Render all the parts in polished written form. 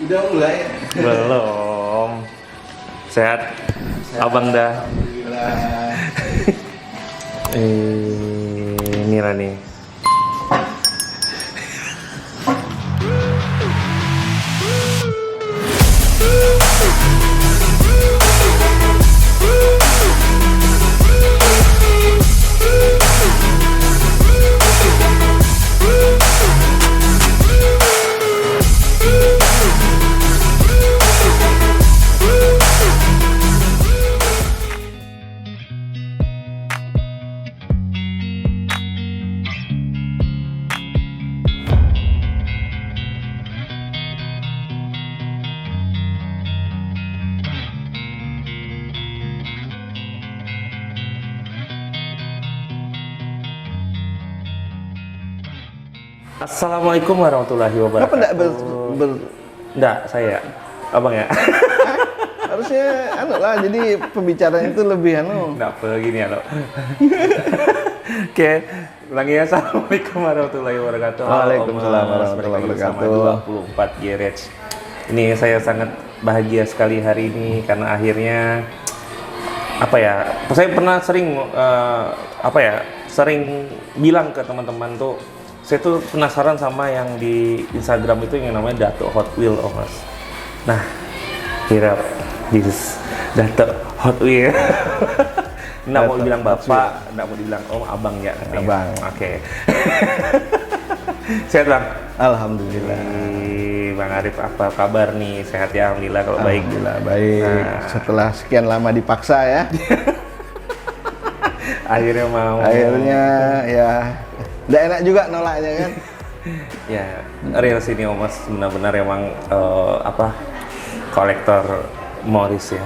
Udah mulai. Belum. Sehat. Abang dah. Alhamdulillah. Ini lah nih. Assalamualaikum warahmatullahi wabarakatuh. Kenapa enggak Enggak, saya. Abang ya? harusnya lah, jadi pembicaraan itu lebih Enggak apa gini ya, lo. Oke, ulangi ya. Assalamualaikum warahmatullahi wabarakatuh. Waalaikumsalam warahmatullahi wabarakatuh. 24 Garage. Ini saya sangat bahagia sekali hari ini karena akhirnya saya pernah sering sering bilang ke teman-teman tuh, saya tuh penasaran sama yang di Instagram itu yang namanya Dato Hot Wheel, Mas. Nah, kira this Dato Hot Wheel. Nggak mau dibilang bapak, nggak mau dibilang om, abang ya. Abang. Oke. Sehat bang? Alhamdulillah. Bang Arif, apa kabar nih? Sehat ya? Alhamdulillah kalau baik. Alhamdulillah baik. Nah. Setelah sekian lama dipaksa ya. Akhirnya mau. Akhirnya ya. Nggak enak juga nolaknya kan? Ya, real sini Om Mas, benar-benar emang kolektor Morris ya.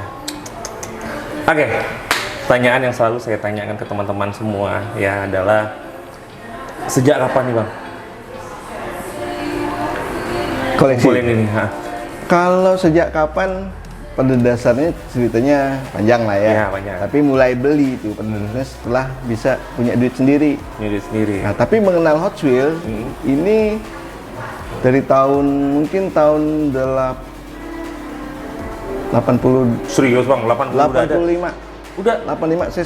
Oke, pertanyaan yang selalu saya tanyakan ke teman-teman semua ya adalah sejak kapan nih Bang? Koleksi. Ini. Kalau sejak kapan? Pada dasarnya ceritanya panjang lah ya. Ya, panjang. Tapi mulai beli itu pada dasarnya setelah bisa punya duit sendiri. Nah, tapi mengenal Hot Wheels ini dari mungkin tahun 80. Serius Bang, 85. Udah 85 saya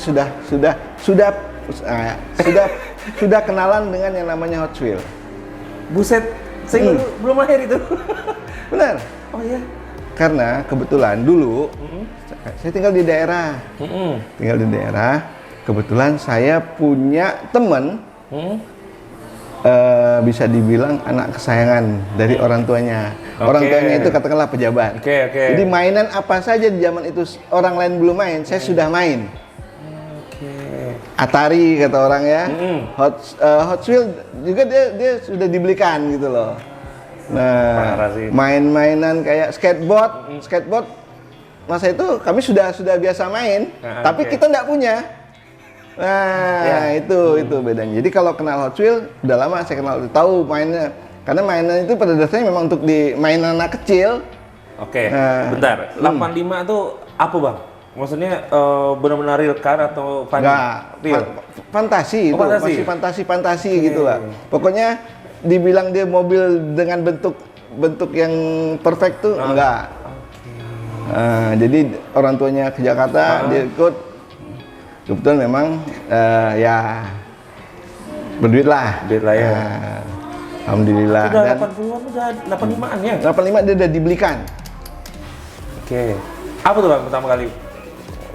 sudah kenalan dengan yang namanya Hot Wheels. Buset, saya belum lahir itu. Benar. Oh iya. Karena kebetulan dulu saya tinggal di daerah. Tinggal di daerah. Kebetulan saya punya teman bisa dibilang anak kesayangan dari orang tuanya. Orang tuanya itu katakanlah pejabat. Jadi mainan apa saja di zaman itu orang lain belum main, saya sudah main. Atari kata orang ya. Hot Wheels juga dia sudah dibelikan gitu loh. Nah, main-mainan kayak skateboard masa itu kami sudah biasa main, tapi kita nggak punya. Nah, itu bedanya. Jadi kalau kenal Hot Wheels udah lama saya kenal, tahu mainnya. Karena mainan itu pada dasarnya memang untuk mainan anak kecil. Oke, bentar. 85 itu apa Bang? Maksudnya benar-benar real car atau real? Fantasi itu, masih fantasi gitu lah. Pokoknya dibilang dia mobil dengan bentuk yang perfect tuh enggak. Jadi orang tuanya ke Jakarta, dia ikut. Kebetulan memang ya berduit lah. Ya. Alhamdulillah. Udah 80-an, udah 85-an ya? 85 dia udah dibelikan. Oke. Apa tuh Bang pertama kali?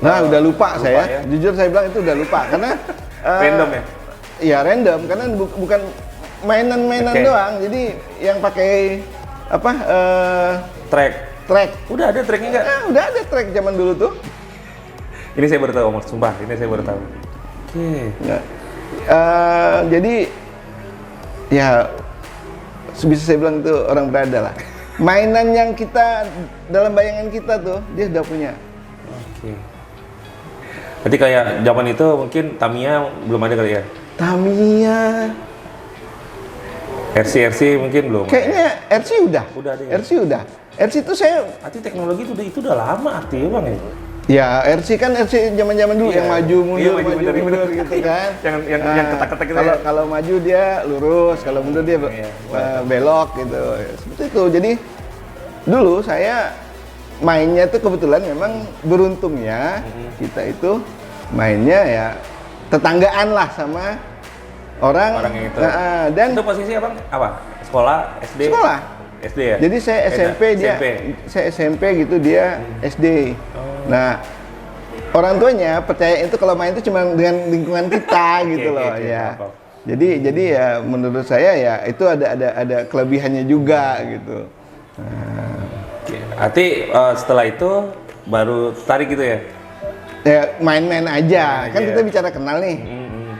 Nah, udah lupa saya. Ya? Jujur saya bilang itu udah lupa karena random ya? Iya, random karena bukan mainan doang. Jadi yang pakai track. Udah ada tracknya nggak? Udah ada track zaman dulu tuh. Ini saya baru tahu, Om, sumpah. Ini saya baru tahu. Oke. Jadi ya bisa saya bilang itu orang berada lah. Mainan yang kita dalam bayangan kita tuh dia udah punya. Oke. Berarti kayak zaman itu mungkin Tamiya belum ada kali ya? Tamiya. RC mungkin belum. Kayaknya RC udah. Udah ada ya? RC udah. RC itu saya. Arti teknologi itu udah lama artinya Bang ya? Ya, RC kan RC zaman-zaman dulu yang maju mundur gitu kan. yang ketak-ketak gitu. Kalau maju dia lurus, kalau mundur dia belok gitu. Seperti itu. Jadi dulu saya mainnya tuh kebetulan memang beruntungnya kita itu mainnya ya tetanggaan lah sama orang yang itu. Dan itu posisi apa? Sekolah SD? Sekolah. SD ya? Jadi saya SMP, saya SMP gitu, dia SD. Nah, orang tuanya percaya itu kalau main itu cuma dengan lingkungan kita gitu loh ya. Jadi ya menurut saya ya itu ada kelebihannya juga gitu. Arti setelah itu baru tarik gitu ya? Ya main-main aja. Kan kita bicara kenal nih.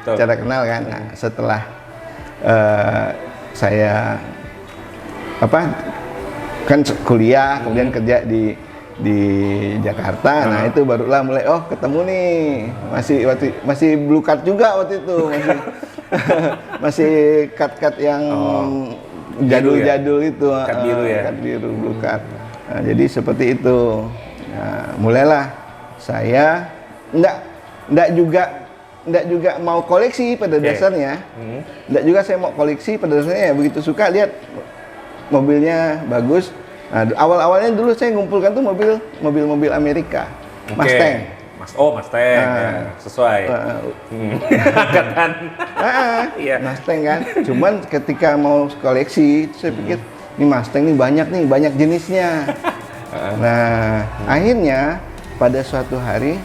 Bicara kenal kan. Nah, setelah saya kan kuliah kemudian kerja di Jakarta. Nah, itu barulah mulai ketemu nih. Masih blue card juga waktu itu, masih card yang jadul-jadul itu. Card biru ya. Card biru, blue card. Nah, jadi seperti itu. Nah, mulailah saya enggak juga mau koleksi pada dasarnya. Enggak juga saya mau koleksi pada dasarnya, ya begitu suka lihat mobilnya bagus. Nah, awal-awalnya dulu saya ngumpulkan tuh mobil Amerika. Mustang. Mustang. Ya, sesuai. Angkatan. Iya. Mustang kan. Cuman ketika mau koleksi, saya pikir ini Mustang nih banyak jenisnya. Nah, akhirnya pada suatu hari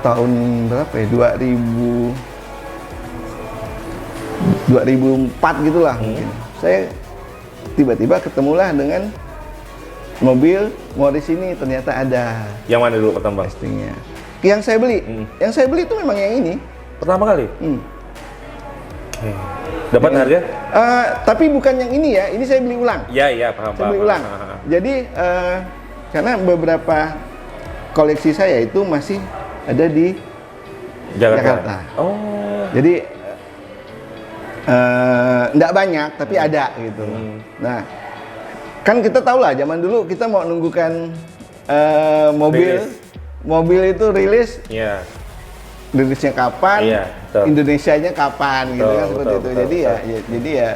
tahun berapa ya? 2004 gitulah mungkin. Saya tiba-tiba ketemulah dengan mobil Morris ini, ternyata ada. Yang mana dulu pertama? Testingnya. Yang saya beli. Yang saya beli itu memang yang ini. Pertama kali? Dapat harga? Tapi bukan yang ini ya. Ini saya beli ulang. Iya, paham. Saya beli ulang. Jadi karena beberapa koleksi saya itu masih ada di Jakarta. Jadi enggak banyak tapi ada gitu. Nah, kan kita tahu lah zaman dulu kita mau nunggukan mobil itu rilis. Iya. Rilisnya kapan? Indonesianya kapan gitu kan seperti itu. Jadi ya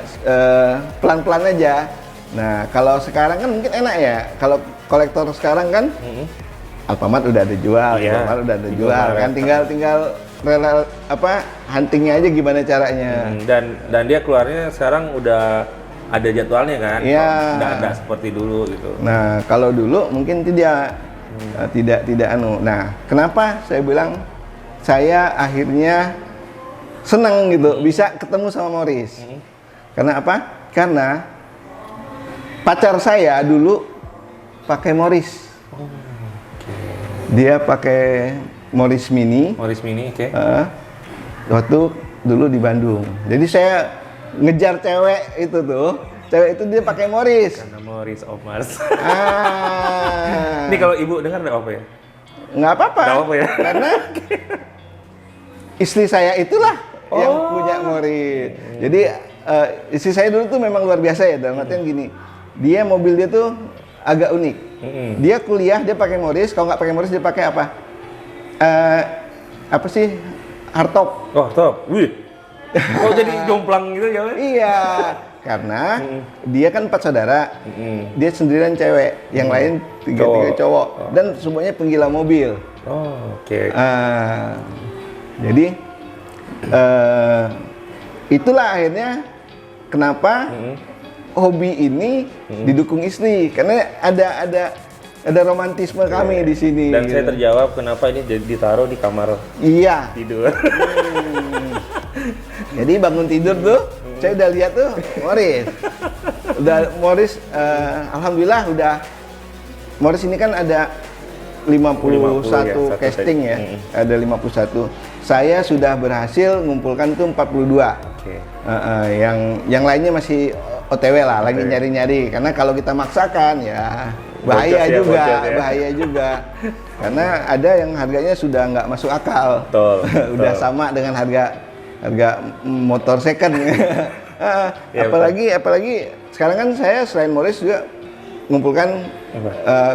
pelan-pelan aja. Nah, kalau sekarang kan mungkin enak ya. Kalau kolektor sekarang kan Alfamart udah ada jual, Alfamart udah ada jual kan, tinggal huntingnya aja gimana caranya. Dan dia keluarnya sekarang udah ada jadwalnya kan, nggak ada seperti dulu gitu. Nah, kalau dulu mungkin tidak Nah, kenapa saya bilang saya akhirnya senang gitu bisa ketemu sama Morris. Karena apa? Karena pacar saya dulu pakai Morris. Dia pakai Morris Mini. Morris Mini, oke. Waktu dulu di Bandung. Jadi saya ngejar cewek itu tuh. Cewek itu dia pakai Morris. Karena Morris Omars. Ini kalau ibu dengar nggak apa ya? Nggak apa-apa. Nggak apa ya? Karena istri saya itulah yang punya Morris. Jadi istri saya dulu tuh memang luar biasa ya. Dalam artian gini, mobil dia tuh agak unik. Dia kuliah dia pakai Morris. Kalau nggak pakai Morris dia pakai apa? Apa sih? Hardtop. Hardtop. Wih. Kok jadi jomplang gitu ya? Iya. Karena dia kan 4 saudara, dia sendirian cewek, yang lain 3 cowok, dan semuanya penggila mobil. Oke. Jadi itulah akhirnya kenapa hobi ini didukung istri, karena ada romantisme kami di sini. Dan saya terjawab kenapa ini ditaruh di kamar tidur. Jadi bangun tidur tuh, saya udah lihat tuh Morris. Alhamdulillah Morris ini kan ada 51 casting ya. Ada 51. Saya sudah berhasil ngumpulkan tuh 42. Yang lainnya masih OTW lah, lagi nyari-nyari. Karena kalau kita maksakan ya bahaya juga. Karena ada yang harganya sudah nggak masuk akal. Udah sama dengan harga motor second. Apalagi sekarang kan saya selain Morris juga mengumpulkan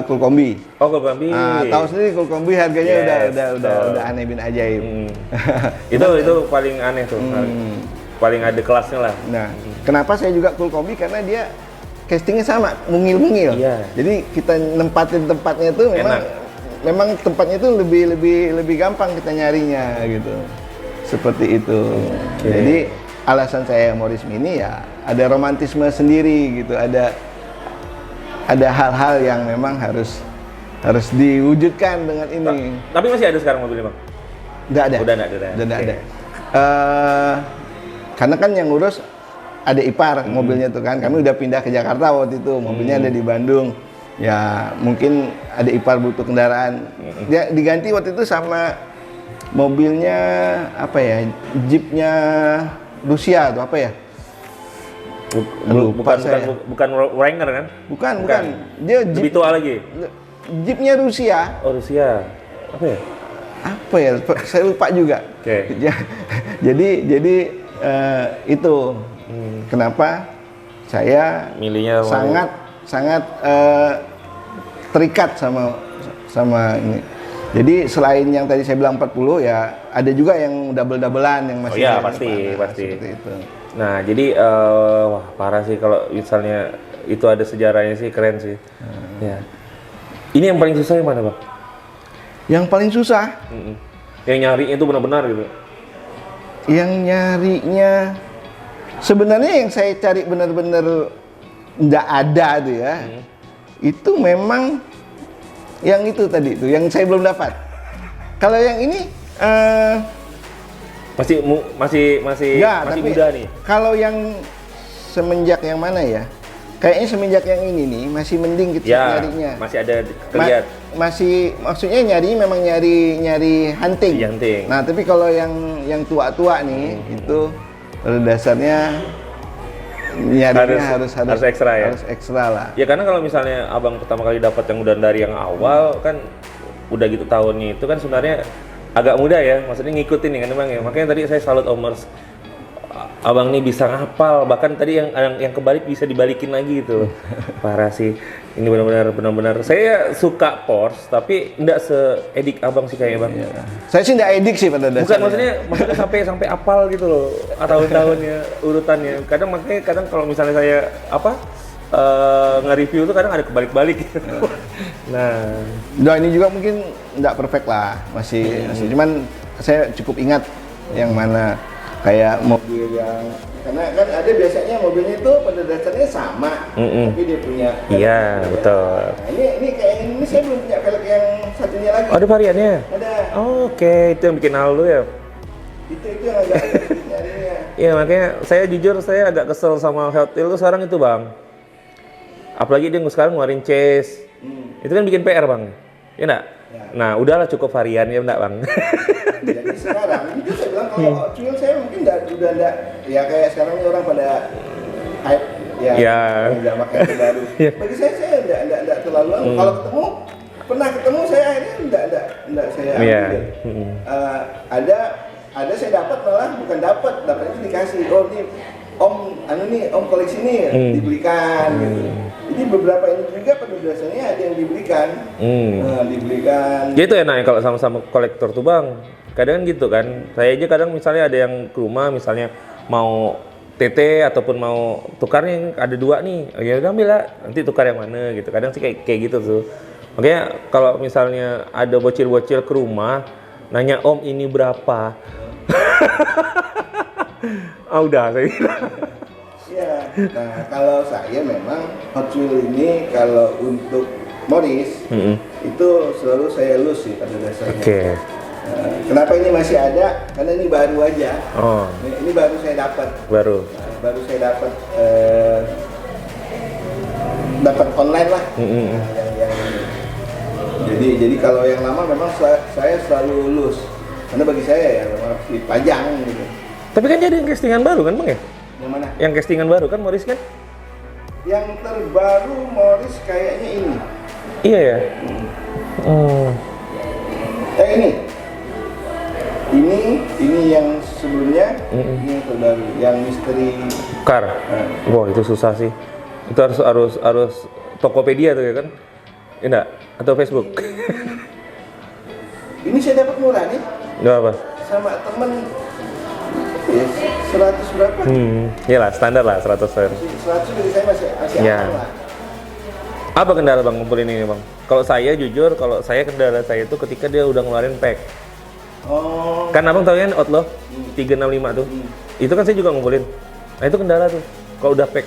Cool Kombi. Cool Kombi. Tahu sendiri Cool Kombi harganya udah aneh bin ajaib. Itu paling aneh tuh. Paling ada kelasnya lah. Nah, kenapa saya juga Cool Kombi? Karena dia castingnya sama, mungil-mungil. Iya. Jadi kita nempatin tempatnya itu memang tempatnya itu lebih gampang kita nyarinya gitu. Seperti itu. Okay. Jadi alasan saya Morris Mini ya ada romantisme sendiri gitu, ada hal-hal yang memang harus diwujudkan dengan ini. Tapi masih ada sekarang mobilnya, Bang? Nggak ada. Udah nggak ada. Karena kan yang ngurus ada ipar mobilnya tuh kan. Kami udah pindah ke Jakarta waktu itu, mobilnya ada di Bandung. Ya mungkin ada ipar butuh kendaraan. Dia diganti waktu itu sama mobilnya apa ya? Jeepnya Rusia atau apa ya? Bukan Wrangler kan? Bukan. Dia Jeep lebih tua lagi. Jeepnya Rusia. Oh, Rusia. Apa ya? Saya lupa juga. Oke. Jadi itu kenapa saya milihnya sangat terikat sama ini. Jadi selain yang tadi saya bilang 40 ya ada juga yang double-doublean yang masih. Oh iya, pasti. Seperti itu. Nah, jadi wah parah sih kalau misalnya itu ada sejarahnya sih, keren sih. Ya. Ini yang paling susah yang mana, Bang? Yang paling susah? Yang nyarinya itu benar-benar gitu. Yang nyarinya sebenarnya yang saya cari benar-benar nggak ada tuh ya. Itu memang yang itu tadi tuh yang saya belum dapat. Kalau yang ini masih muda nih. Kalau yang semenjak yang mana ya? Kayaknya semenjak yang ini nih masih mending gitu nyarinya. Masih ada kelihatan. Maksudnya nyarinya memang nyari hunting. Nah, tapi kalau yang tua-tua nih itu pada dasarnya nyarinya harus ekstra ya. Harus ekstra lah. Ya karena kalau misalnya Abang pertama kali dapat yang udah dari yang awal kan udah gitu tahunnya itu kan sebenarnya agak mudah ya. Maksudnya ngikutin ya kan Bang ya. Makanya tadi saya salut Omers. Abang nih bisa ngapal, bahkan tadi yang kebalik bisa dibalikin lagi gitu. Parah sih. Ini benar-benar. Saya suka Porsche, tapi enggak se-edik Abang sih kayaknya, Bang. Iya. Saya sih enggak edik sih pada dasarnya. Bukan maksudnya sampai apal gitu loh. Tahun-tahunnya, urutannya. Kadang kalau misalnya saya nge-review tuh kadang ada kebalik-balik gitu. Nah, ini juga mungkin enggak perfect lah, masih cuman saya cukup ingat yang mana kayak mobil yang karena kan ada biasanya mobilnya itu pada dasarnya sama, tapi dia punya iya betul. Nah, ini kayak ini saya belum punya velg yang satunya lagi. Oh, ada variannya? Ada. Oke, itu yang bikin hal lu ya? Itu yang agak nyarinya. Iya, makanya saya jujur saya agak kesel sama Hot Wheels sekarang itu, Bang. Apalagi dia sekarang ngeluarin chase. Itu kan bikin PR, Bang. Iya enggak? Ya. Nah, udahlah cukup varian ya enggak, Bang? Jadi sekarang itu saya bilang kalau Hot Wheels saya mungkin udah enggak ya kayak sekarang ini orang pada hype ya. Enggak pakai yang baru. Bagi saya enggak terlalu kalau pernah ketemu saya akhirnya enggak saya ambil. Ada saya dapat malah bukan dapatnya dikasih. Oh ini Om koleksi ini dibelikan gitu. Jadi beberapa ini juga pada dasarnya ada yang dibelikan. Dibelikan. Ya itu enaknya kalau sama-sama kolektor tuh, Bang. Kadang gitu kan. Saya aja kadang misalnya ada yang ke rumah misalnya mau TT ataupun mau tukarnya ada dua nih. Ya udah ambil lah, nanti tukar yang mana gitu. Kadang sih kayak gitu tuh. Makanya kalau misalnya ada bocil-bocil ke rumah nanya, "Om, ini berapa?" Udah saya bilang. Iya. Nah, kalau saya memang Hot Wheels ini kalau untuk Morris itu selalu saya lose sih pada dasarnya. Oke. Kenapa ini masih ada? Karena ini baru aja. Oh. Ini baru saya dapat. Baru Saya dapat online lah. Jadi kalau yang lama memang saya selalu lose. Karena bagi saya ya memang harus dipajang gitu. Tapi kan jadi castingan baru kan, Bang ya? Yang mana? Yang castingan baru kan Morris kan? Yang terbaru Morris kayaknya ini. Iya ya. Ini yang sebelumnya, ini yang terbaru, yang misteri car. Wah, itu susah sih. Itu harus Tokopedia tuh ya kan? Enggak? Atau Facebook? Ini saya dapat murah nih. Enggak apa? Sama temen. Ya, 100 berapa? Iyalah standar lah 100 sen. 100 dari saya masih Ya. aman lah. Apa kendala bang ngumpulin ini bang? Kalau saya jujur, kalau saya kendala saya itu ketika dia udah ngeluarin pack. Oh. Kan abang tahu kan Outlaw 365 tuh. Itu kan saya juga ngumpulin. Nah itu kendala tuh. Kalau udah pack.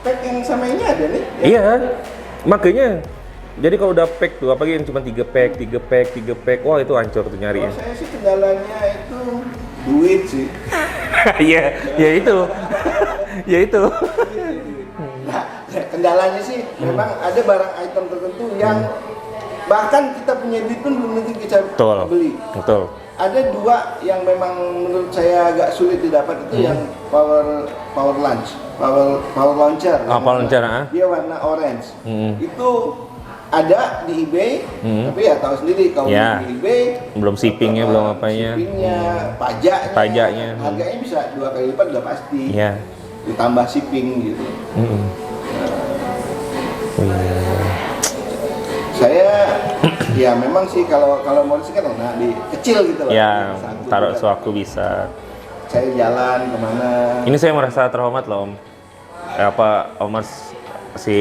Pack yang sama ini ada nih. Iya. Makanya. Jadi kalau udah pack tuh, apalagi yang cuma 3 pack, wah itu hancur tuh nyarinya. Kalau saya sih kendalanya itu duit sih. Iya, ya itu. Ya itu. Nah, kendalanya sih memang ada barang item tertentu yang bahkan kita punya duit pun belum tentu kita Betul. beli. Betul. Ada dua yang memang menurut saya agak sulit didapat itu yang power launcher. Power launcher, Dia warna orange. Hmm. Itu ada di eBay, tapi ya tahu sendiri kalau Ya. di eBay Belum shippingnya, belum apanya. shippingnya, Pajaknya. harganya bisa 2 kali lipat udah pasti. Iya. Ditambah shipping gitu. Saya ya memang sih kalau Morris kan enak di kecil gitu loh. Ya, Satu taruh juga. sewaktu bisa. Saya jalan kemana. Ini saya merasa terhormat loh Om. Om Mas si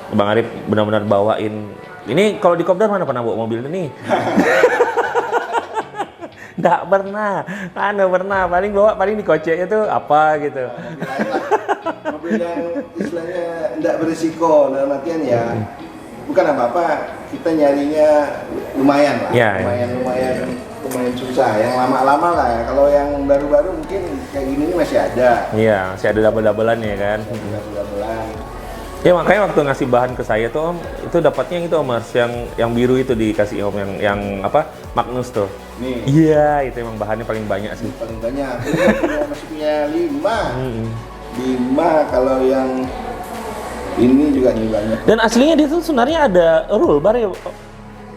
Bang Arif benar-benar bawain. Ini kalau di Kopdar mana pernah bawa mobil ini? Nggak pernah, paling di koceknya tuh apa gitu. Mobil yang istilahnya tidak berisiko dalam artian ya bukan apa-apa, kita nyarinya lumayan lah, Ya, lumayan susah. Yang lama-lama lah ya. Kalau yang baru-baru mungkin kayak gini nih masih ada. Iya, masih ada double-doublean ya kan. Double-doublean. Ya makanya waktu ngasih bahan ke saya tuh Om, itu dapatnya yang itu Om Mas, yang biru itu dikasih Om, yang apa? Magnus tuh. Nih. Iya, itu emang bahannya paling banyak sih. Paling banyak. Masih punya 5. Kalau yang ini juga nih banyak. Dan aslinya dia tuh sebenarnya ada roll bar ya,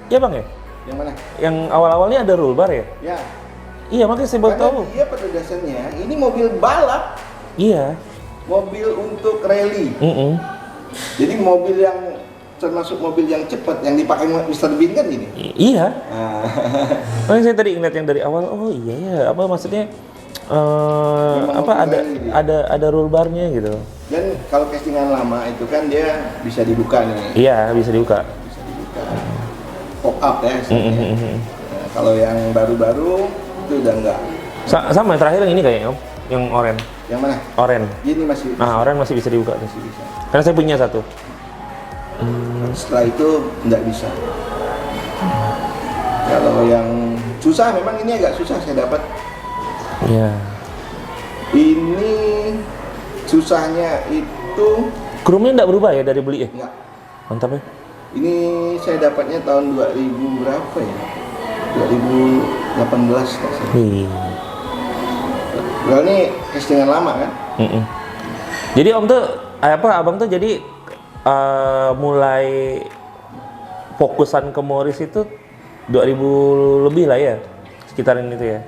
ya Bang ya? Yang mana? Yang awal-awalnya ada roll bar ya? Ya. Iya, makanya saya baru tahu. Karena dia pada dasarnya ini mobil balap, Iya. mobil untuk rally. Jadi mobil yang termasuk mobil yang cepat yang dipakai Mr. Bean kan ini. Iya. Nah, Makanya saya tadi ngeliat yang dari awal, oh iya ya, apa maksudnya apa ada roll barnya gitu. dan kalau castingan lama itu kan dia bisa dibuka nih. Iya, bisa dibuka. Bisa dibuka. Pop up ya. Istilahnya. Nah, kalau yang baru-baru itu udah enggak. Sama yang terakhir yang ini kayaknya Om, yang oranye. Yang mana? Oranye. Ini masih Oranye masih bisa dibuka tuh. masih bisa. Karena saya punya satu. Setelah itu nggak bisa. Kalau yang susah memang ini agak susah saya dapat. Iya. Ini susahnya itu Chrome-nya nggak berubah ya dari beli ya? enggak. Mantap ya. Ini saya dapatnya tahun 2000 berapa ya? 2018 tak salah. Padahal ini castingan lama kan? Jadi Om tuh abang tuh jadi mulai fokusan ke Morris itu 2000 lebih lah ya, sekitaran itu ya.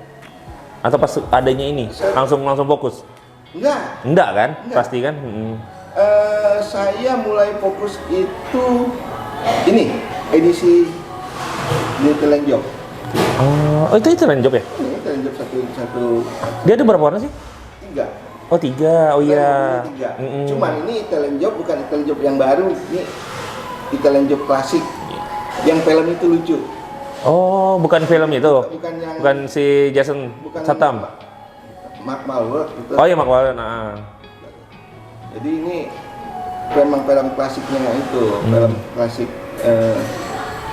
Atau pas adanya ini langsung fokus? Enggak kan? Enggak. Pasti kan? Saya mulai fokus itu ini edisi Little Job. Oh itu Land Job ya? Ini Little Job satu Dia ada berapa warna sih? 3. Oh 3, oh iya. Cuman ini Italian Job bukan Italian Job yang baru, ini Italian Job klasik. Yang film itu lucu. Oh bukan film itu? Bukan si Jason Statham? Mark Wahlberg gitu. Oh iya Mark Wahlberg. Jadi ini memang film klasiknya itu, film klasik.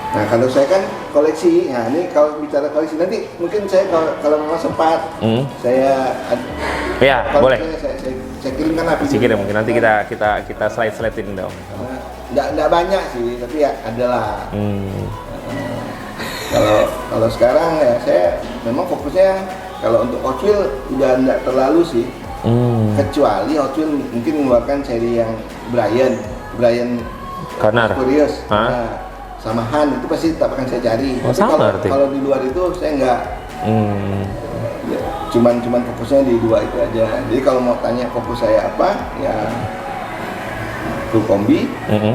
Nah kalau saya kan koleksi, nah ini kalau bicara koleksi nanti mungkin saya kalau memang sempat saya Ya kalau boleh. Saya kirimkan apa Sikit ya mungkin nanti kita slide-slidein dong. Nggak banyak sih, tapi ya adalah. Kalau sekarang ya saya memang fokusnya kalau untuk Hot Wheels udah nggak terlalu sih. Kecuali Hot Wheels mungkin mengeluarkan seri yang Brian Karnar. Curious. Nah, sama Han itu pasti tetap akan saya cari. Oh, Tapi sama kalau di luar itu saya nggak. Ya, cuman fokusnya di 2 itu aja. Jadi kalau mau tanya fokus saya apa, ya Full Kombi,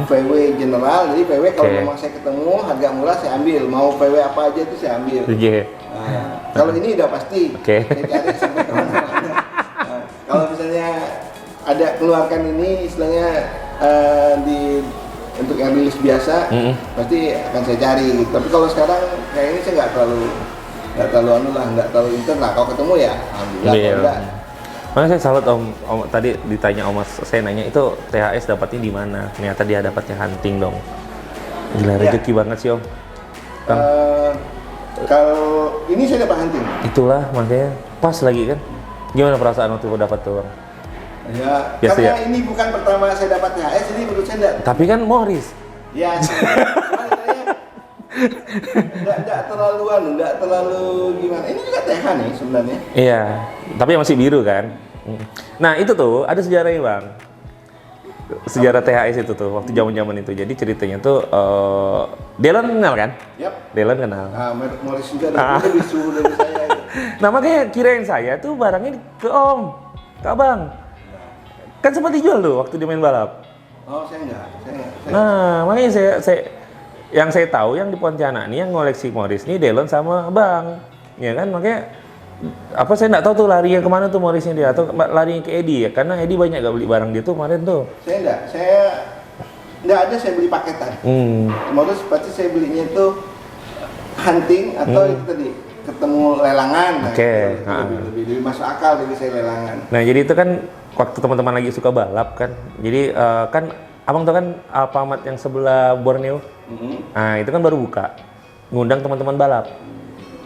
VW General. Jadi VW kalau memang saya ketemu harga murah saya ambil. Mau VW apa aja itu saya ambil. Nah, kalau ini udah pasti. Saya cari sampai kemana. ada keluarkan ini istilahnya untuk yang rilis biasa, pasti akan saya cari. Tapi kalau sekarang kayak ini saya nggak terlalu intern lah. Kalau ketemu ya, alhamdulillah. Kalau enggak, makanya saya salut om tadi ditanya Om Mas, saya nanya itu THS dapatnya di mana? Ternyata dia dapatnya hunting dong. Gila, rezeki banget sih Om. Kalau ini saya dapat hunting. Itulah makanya pas lagi kan. Gimana perasaan waktu dapat tuh Bang? Ya, Biasa karena ya? ini bukan pertama saya dapat THS, jadi menurut saya enggak. Tapi kan Morris. Ya, enggak terlalu gimana. Ini juga TH nih sebenarnya. Iya, tapi masih biru kan. Nah itu tuh ada sejarahnya Bang. Sejarah THS itu tuh waktu zaman itu. Jadi ceritanya tuh Delon kenal kan? Yap. Delon kenal. Merek Morris juga lebih suhu dari saya. Nah makanya kirain saya tuh barangnya ke Om, ke Abang. Kan sempat dijual tuh waktu dia main balap. Oh saya enggak. Nah makanya yang saya tahu yang di Pontianak nih yang ngoleksi Morris nih Delon sama Abang. Ya kan makanya saya nggak tahu tuh larinya kemana tuh Morrisnya dia, atau larinya ke Edi ya, karena Edi banyak gak beli barang dia tuh kemarin tuh. Saya nggak ada, saya beli paketan. Morris pasti saya belinya itu hunting atau itu tadi ketemu lelangan. Oke. Lebih masuk akal jadi saya lelangan. Nah jadi itu kan waktu teman-teman lagi suka balap kan, jadi kan Abang tuh kan Alfamart yang sebelah Borneo. Nah itu kan baru buka, ngundang teman-teman balap.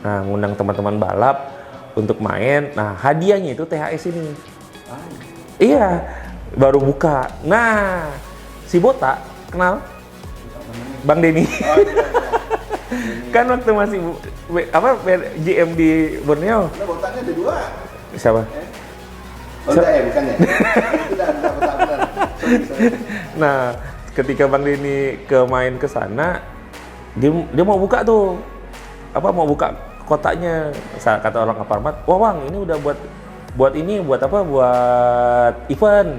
Nah ngundang teman-teman balap untuk main. Nah hadiahnya itu THS ini. Iya, baru buka. Nah si Botak kenal Bang Denny. Kan waktu masih GM di Borneo. Nah, Botaknya ada 2. Siapa? Bukan ya? Itu udah Botak benar. Sorry. Nah, ketika Bang Denny main ke sana, dia mau buka tuh. Mau buka kotaknya. Kata orang Alfamart, "Wah, Bang, ini udah buat event."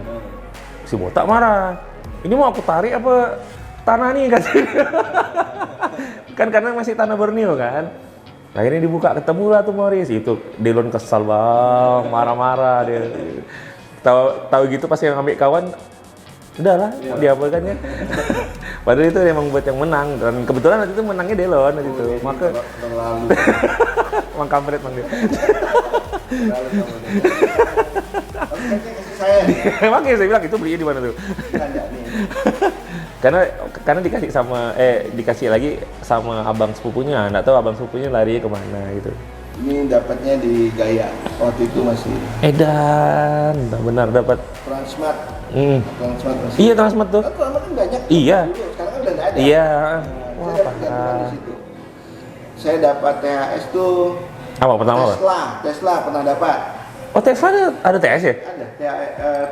Si Botak marah. "Ini mau aku tarik apa tanah nih?" katanya. Kan karena masih tanah Borneo kan. Akhirnya dibuka, ketemulah tuh Morris. Itu Delon kesal Bang, marah-marah dia. Tahu gitu pas yang ambil kawan, udahlah diapakannya. Padahal itu emang buat yang menang, dan kebetulan waktu itu menangnya Delon waktu itu. Maka terlalu Mang kampret Bang dia. Makanya saya bilang itu belinya di mana tuh? Karena dikasih lagi sama abang sepupunya, nggak tahu abang sepupunya lari kemana gitu. Ini dapatnya di Gaya, waktu itu masih Edan, benar dapat Transmart. Transmart masih. Iya Transmart tuh. Transmart kan banyak. Iya. Sekarang kan udah nggak ada. Iya. Saya dapat gantungan di situ. Saya dapat THS tuh. Apa pertama? Tesla pernah dapat. Oh Tesla ada THS ya? Ada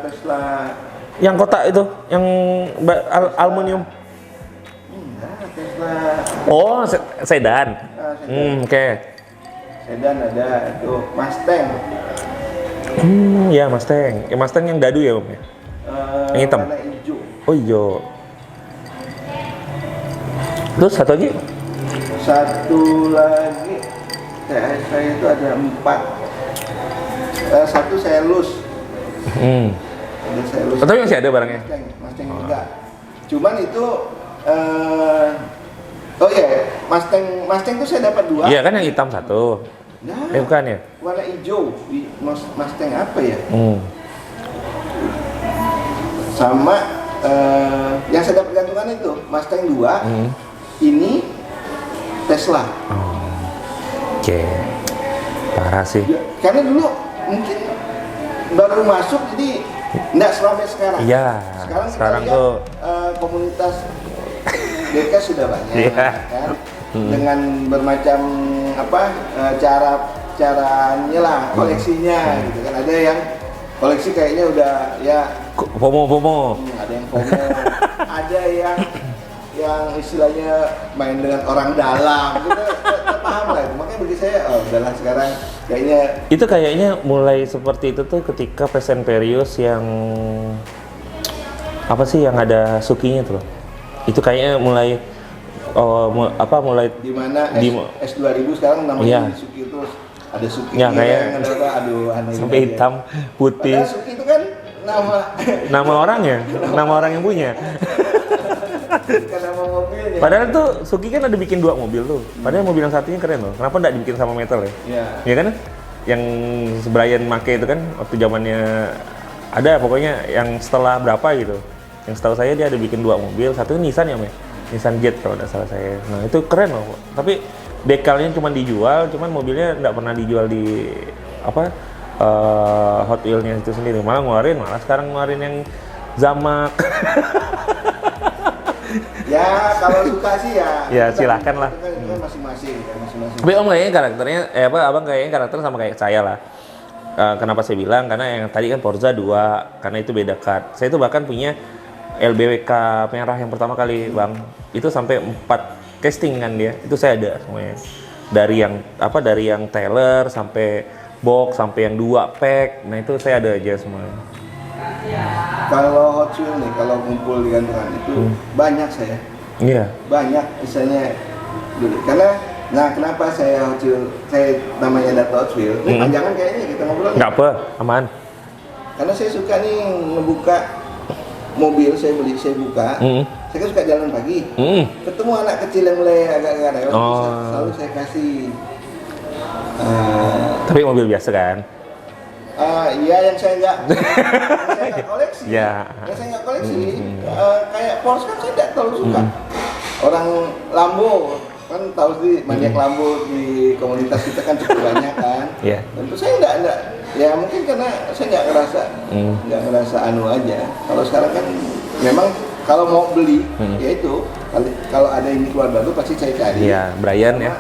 Tesla. Yang kotak itu, yang aluminium. Tesla. Oh, sedan. Oke. Sedan ada itu Mustang. Ya Mustang. Mustang yang dadu ya Om ya? Yang hitam. Warna hijau. Oh hijau. Terus satu lagi? Satu lagi THS saya itu ada 4. Satu saya lus. Ada saya lus. Tapi masih ada barangnya? Mustang juga. Cuman itu Mustang tuh saya dapat 2. Iya kan yang hitam satu. Nah, Bukan ya? warna hijau. Mustang apa ya? Sama yang saya dapat gantungan itu Mustang 2. Ini Tesla. Oke. Parah sih. Ya, karena dulu mungkin baru masuk jadi nggak seramai sekarang. Iya. Sekarang tuh komunitas DK sudah banyak kan. Dengan bermacam caranya lah koleksinya gitu kan. Ada yang koleksi kayaknya udah ya FOMO. Ada yang FOMO. Ada yang istilahnya main dengan orang dalam gitu. Paham lah itu. Makanya bagi saya udahlah sekarang kayaknya mulai seperti itu tuh ketika Fast and Furious yang yang ada Sukinya tuh. Itu kayaknya mulai mulai di mana S2000 sekarang namanya Suki itu ada Suki ya, kayak aneh sampai hitam putih. Padahal Suki itu kan Nama orangnya, nama orang yang punya. Bukan nama mobilnya. Padahal tuh Suki kan ada bikin 2 mobil tuh. Padahal mobil yang satunya keren loh. Kenapa nggak dibikin sama metal ya? Iya. Iya kan? Yang Brian make itu kan waktu zamannya ada pokoknya yang setelah berapa gitu. Yang setahu saya dia ada bikin 2 mobil, satu Nissan ya, Nissan Jet kalau nggak salah saya. Nah itu keren loh. Tapi dekalnya cuma dijual, cuman mobilnya nggak pernah dijual di apa Hot Wheels-nya itu sendiri. Malah sekarang ngeluarin yang Zamak. Ya kalau suka sih ya. Ya silahkan lah. Itu kan masing-masing. Tapi Om kayaknya karakternya, abang kayaknya karakter sama kayak saya lah. Kenapa saya bilang? Karena yang tadi kan Forza 2, karena itu beda cut. Saya itu bahkan punya LBWK merah yang pertama kali, Bang. Itu sampai 4 casting kan dia. Itu saya ada semuanya. Dari yang Taylor sampai box sampai yang 2 pack. Nah, itu saya ada aja semuanya. Kalau Hot Wheels nih, kalau kumpul di gantungan itu banyak saya. Iya. Banyak misalnya dulu. Karena kenapa saya Hot Wheels, saya namanya Data Hot Wheels. Ini panjangan kayaknya kita ngobrol. Nggak apa, aman. Karena saya suka nih ngebuka mobil, saya buka. Saya kan suka jalan pagi. Ketemu anak kecil yang mulai agak-agak rewel, selalu saya kasih. Tapi mobil biasa kan? Iya, yang saya nggak koleksi. Ya. Yang saya nggak koleksi, kayak Porsche kan saya nggak terlalu suka. Orang Lambo kan tahu sih, banyak Lambo di komunitas kita kan cukup banyak kan. Iya. Tentu saya nggak. Ya mungkin karena saya nggak ngerasa anu aja. Kalau sekarang kan memang kalau mau beli, ya itu kalau ada ini keluar baru pasti saya cari. Iya, Brian ya.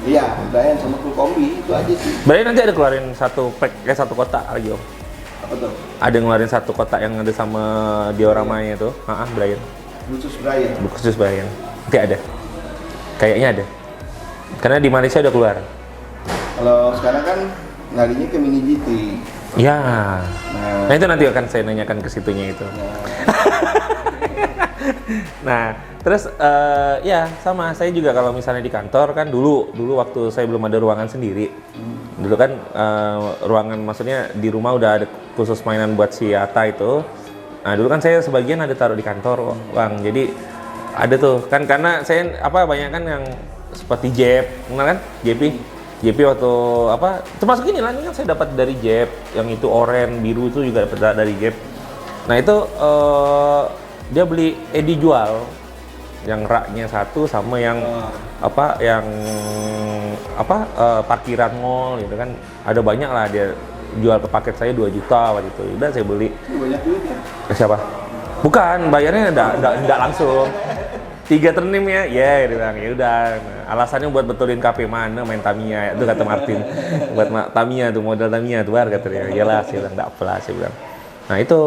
Iya, Brian sama full kombi itu aja sih. Brian nanti ada keluarin satu pack, satu kotak lagi Om. Apa tuh? Ada ngeluarin satu kotak yang ada sama dioramanya tuh. Brian. Khusus Brian. Nanti ada. Kayaknya ada. Karena di Malaysia udah keluar. Kalau sekarang kan larinya ke Mini GT. Ya. Nah itu nanti akan saya nanyakan ke situnya itu. Nah, terus ya sama saya juga kalau misalnya di kantor kan dulu waktu saya belum ada ruangan sendiri. Dulu kan ruangan maksudnya di rumah udah ada khusus mainan buat si Ata itu. Nah, dulu kan saya sebagian ada taruh di kantor, Bang. Jadi ada tuh kan karena saya banyak kan yang seperti Jep, kenal kan? JP waktu termasuk ini kan saya dapat dari Jep, yang itu oranye biru itu juga dapat dari Jep. Nah itu dia beli dijual yang raknya satu sama yang parkiran mall gitu kan, ada banyak lah dia jual ke paket saya 2 juta waktu itu. Udah saya beli. Banyak duit ya? Siapa? Bukan, bayarnya enggak langsung. 3 ternim ya, dia bilang ya udah. Alasannya buat betulin KP mana main Tamiya, itu kata Martin. Buat Tamiya tuh, modal Tamiya tuh kata dia. Iyalah, saya bilang enggak apalah, saya bilang. Nah itu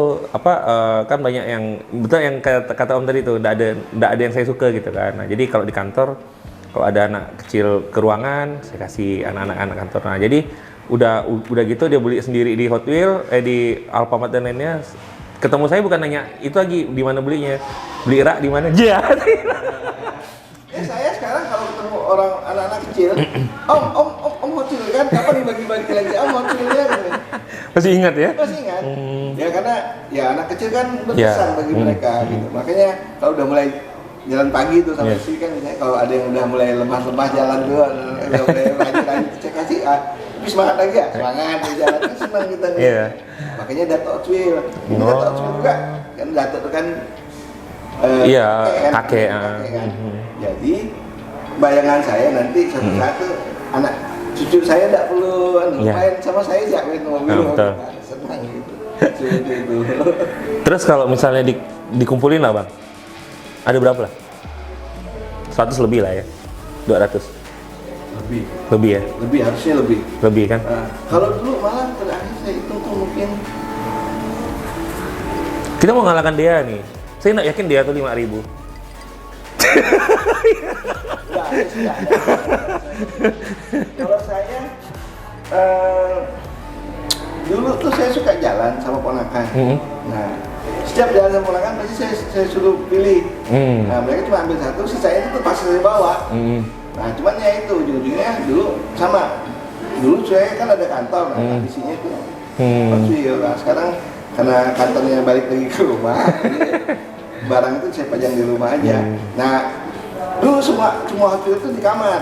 kan banyak yang betul yang kata Om tadi tuh, enggak ada yang saya suka gitu kan. Nah jadi kalau di kantor, kalau ada anak kecil ke ruangan, saya kasih anak-anak kantor. Nah jadi udah gitu dia beli sendiri di Hot Wheels, di Alfamart dan lainnya. Ketemu saya bukan nanya itu lagi di mana belinya, beli rak di mana? Iya. Saya sekarang kalau ketemu orang anak-anak kecil, om Hot Wheels kan kapan dibagi-bagi lagi? Hot Wheels-nya gitu. Masih ingat ya? Masih ingat. Ya karena ya anak kecil kan berkesan bagi mereka gitu. Makanya kalau udah mulai jalan pagi tuh sampai sini kan misalnya kalau ada yang udah mulai lemah-lemah jalan tuh, udah mulai rajin-rajin saya kasih semangat lagi ya, semangat jalan kan senang kita nih. Yeah. Makanya Dato Hot Wheels. Ini Dato Hot Wheels juga kan Dato itu kan kakek kan. Jadi bayangan saya nanti satu-satu anak cucu saya tidak perlu main sama saya sih main mobil, senang gitu. Seperti itu. Terus kalau misalnya dikumpulin lah Bang, ada berapa lah? 100 lebih lah ya, 200 lebih ya? Harusnya lebih kan? Kalau dulu malah terakhir saya hitung tuh mungkin kita mau ngalahkan dia nih. Saya nggak yakin dia tuh 5.000. Kalau saya dulu tuh saya suka jalan sama ponakan. Nah, setiap jalan sama ponakan pasti saya suruh pilih. Nah, mereka cuma ambil satu, sisanya itu pasti saya bawa. Nah, cuman ya itu ujung-ujungnya dulu sama. Dulu saya kan ada kantor, nah isinya itu Hot Wheels. Nah, sekarang karena kantornya balik lagi ke rumah, jadi barang itu saya pajang di rumah aja. Nah, dulu semua Hot Wheels itu di kamar.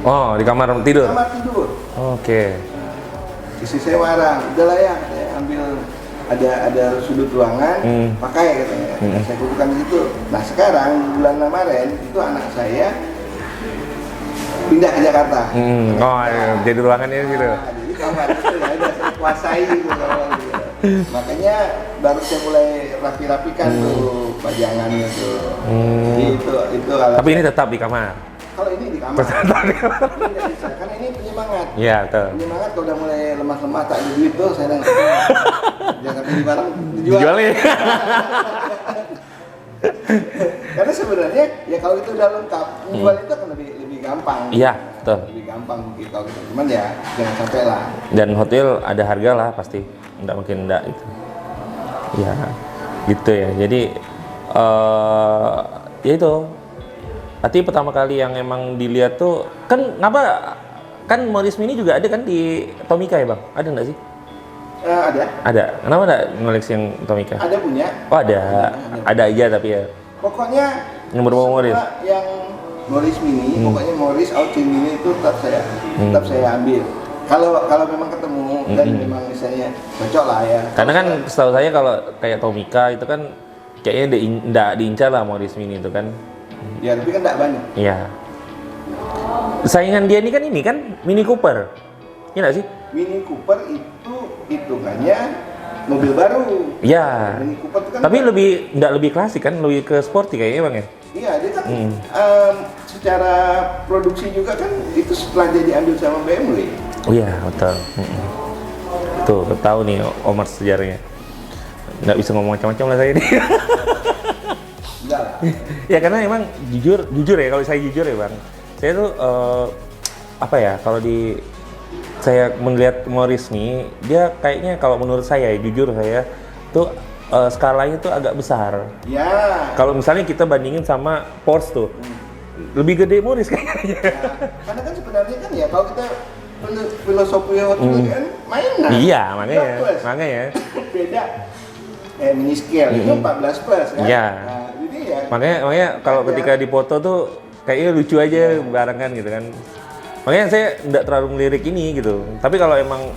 Oh, di kamar tidur? Kamar tidur. Oke. Istri saya marah, udahlah ya, katanya, ambil ada sudut ruangan, pakai katanya. Saya kumpulkan di situ. Nah sekarang bulan kemarin itu anak saya pindah ke Jakarta. Oh, iya. Jadi ruangannya gitu. Nah, jadi kamar itu ya udah saya kuasai gitu. Makanya baru saya mulai rapi-rapikan tuh pajangannya tuh. Itu alasan. Tapi ini tetap di kamar. Kalau ini di kamar. Ini nggak bisa, karena ini penyemangat. Iya, betul. Penyemangat kalau udah mulai lemah-lemah tak ada duit tuh saya jangan beli barang Dijual nih. Karena sebenarnya ya kalau itu udah lengkap, menjual itu akan lebih gampang. Iya, betul. Lebih gampang gitu kalau gitu. Cuman ya jangan sampai lah. Dan hotel ada harga lah pasti. Nggak mungkin enggak itu. Ya, gitu ya. Jadi ya itu. Berarti pertama kali yang emang dilihat tuh kan Morris Mini juga ada kan di Tomica ya bang? Ada nggak sih? Ada. Ada. Kenapa nggak ngoleksi yang Tomica? Ada punya. Oh ada. Ada aja tapi ya. Pokoknya Nomor Morris. Yang Morris Mini, pokoknya Morris Ultimate Mini itu tetap saya ambil. Kalau memang ketemu dan memang misalnya cocok lah ya. Karena kan setahu saya kalau kayak Tomica itu kan kayaknya nggak diincar lah Morris Mini itu kan. Ya tapi kan nggak banyak. Iya. Saingan dia ini kan Mini Cooper. Iya nggak sih? Mini Cooper itu hitungannya mobil baru. Iya. Mini Cooper itu kan tapi nggak lebih klasik kan, lebih ke sporty kayaknya bang ya. Iya, dia kan secara produksi juga kan itu setelah dia diambil sama BMW. Oh iya, betul. Tuh, tahu nih Omar sejarahnya. Nggak bisa ngomong macam-macam lah saya ini. Enggak lah. Ya karena emang jujur ya, kalau saya jujur ya bang, saya tuh apa ya, kalau saya melihat Morris nih, dia kayaknya kalau menurut saya, jujur saya tuh skalanya tuh agak besar. Ya. Kalau misalnya kita bandingin sama Porsche tuh, lebih gede Morris kayaknya. Ya, karena kan sebenarnya kan ya kalau kita filosofi Hot Wheels kan mainan. Iya, makanya. Beda. Mini scale itu 14 plus kan. Iya. Nah, jadi ya. Makanya kalau ketika dipoto tuh kayaknya lucu aja barengan gitu kan. Makanya saya nggak terlalu melirik ini gitu. Tapi kalau emang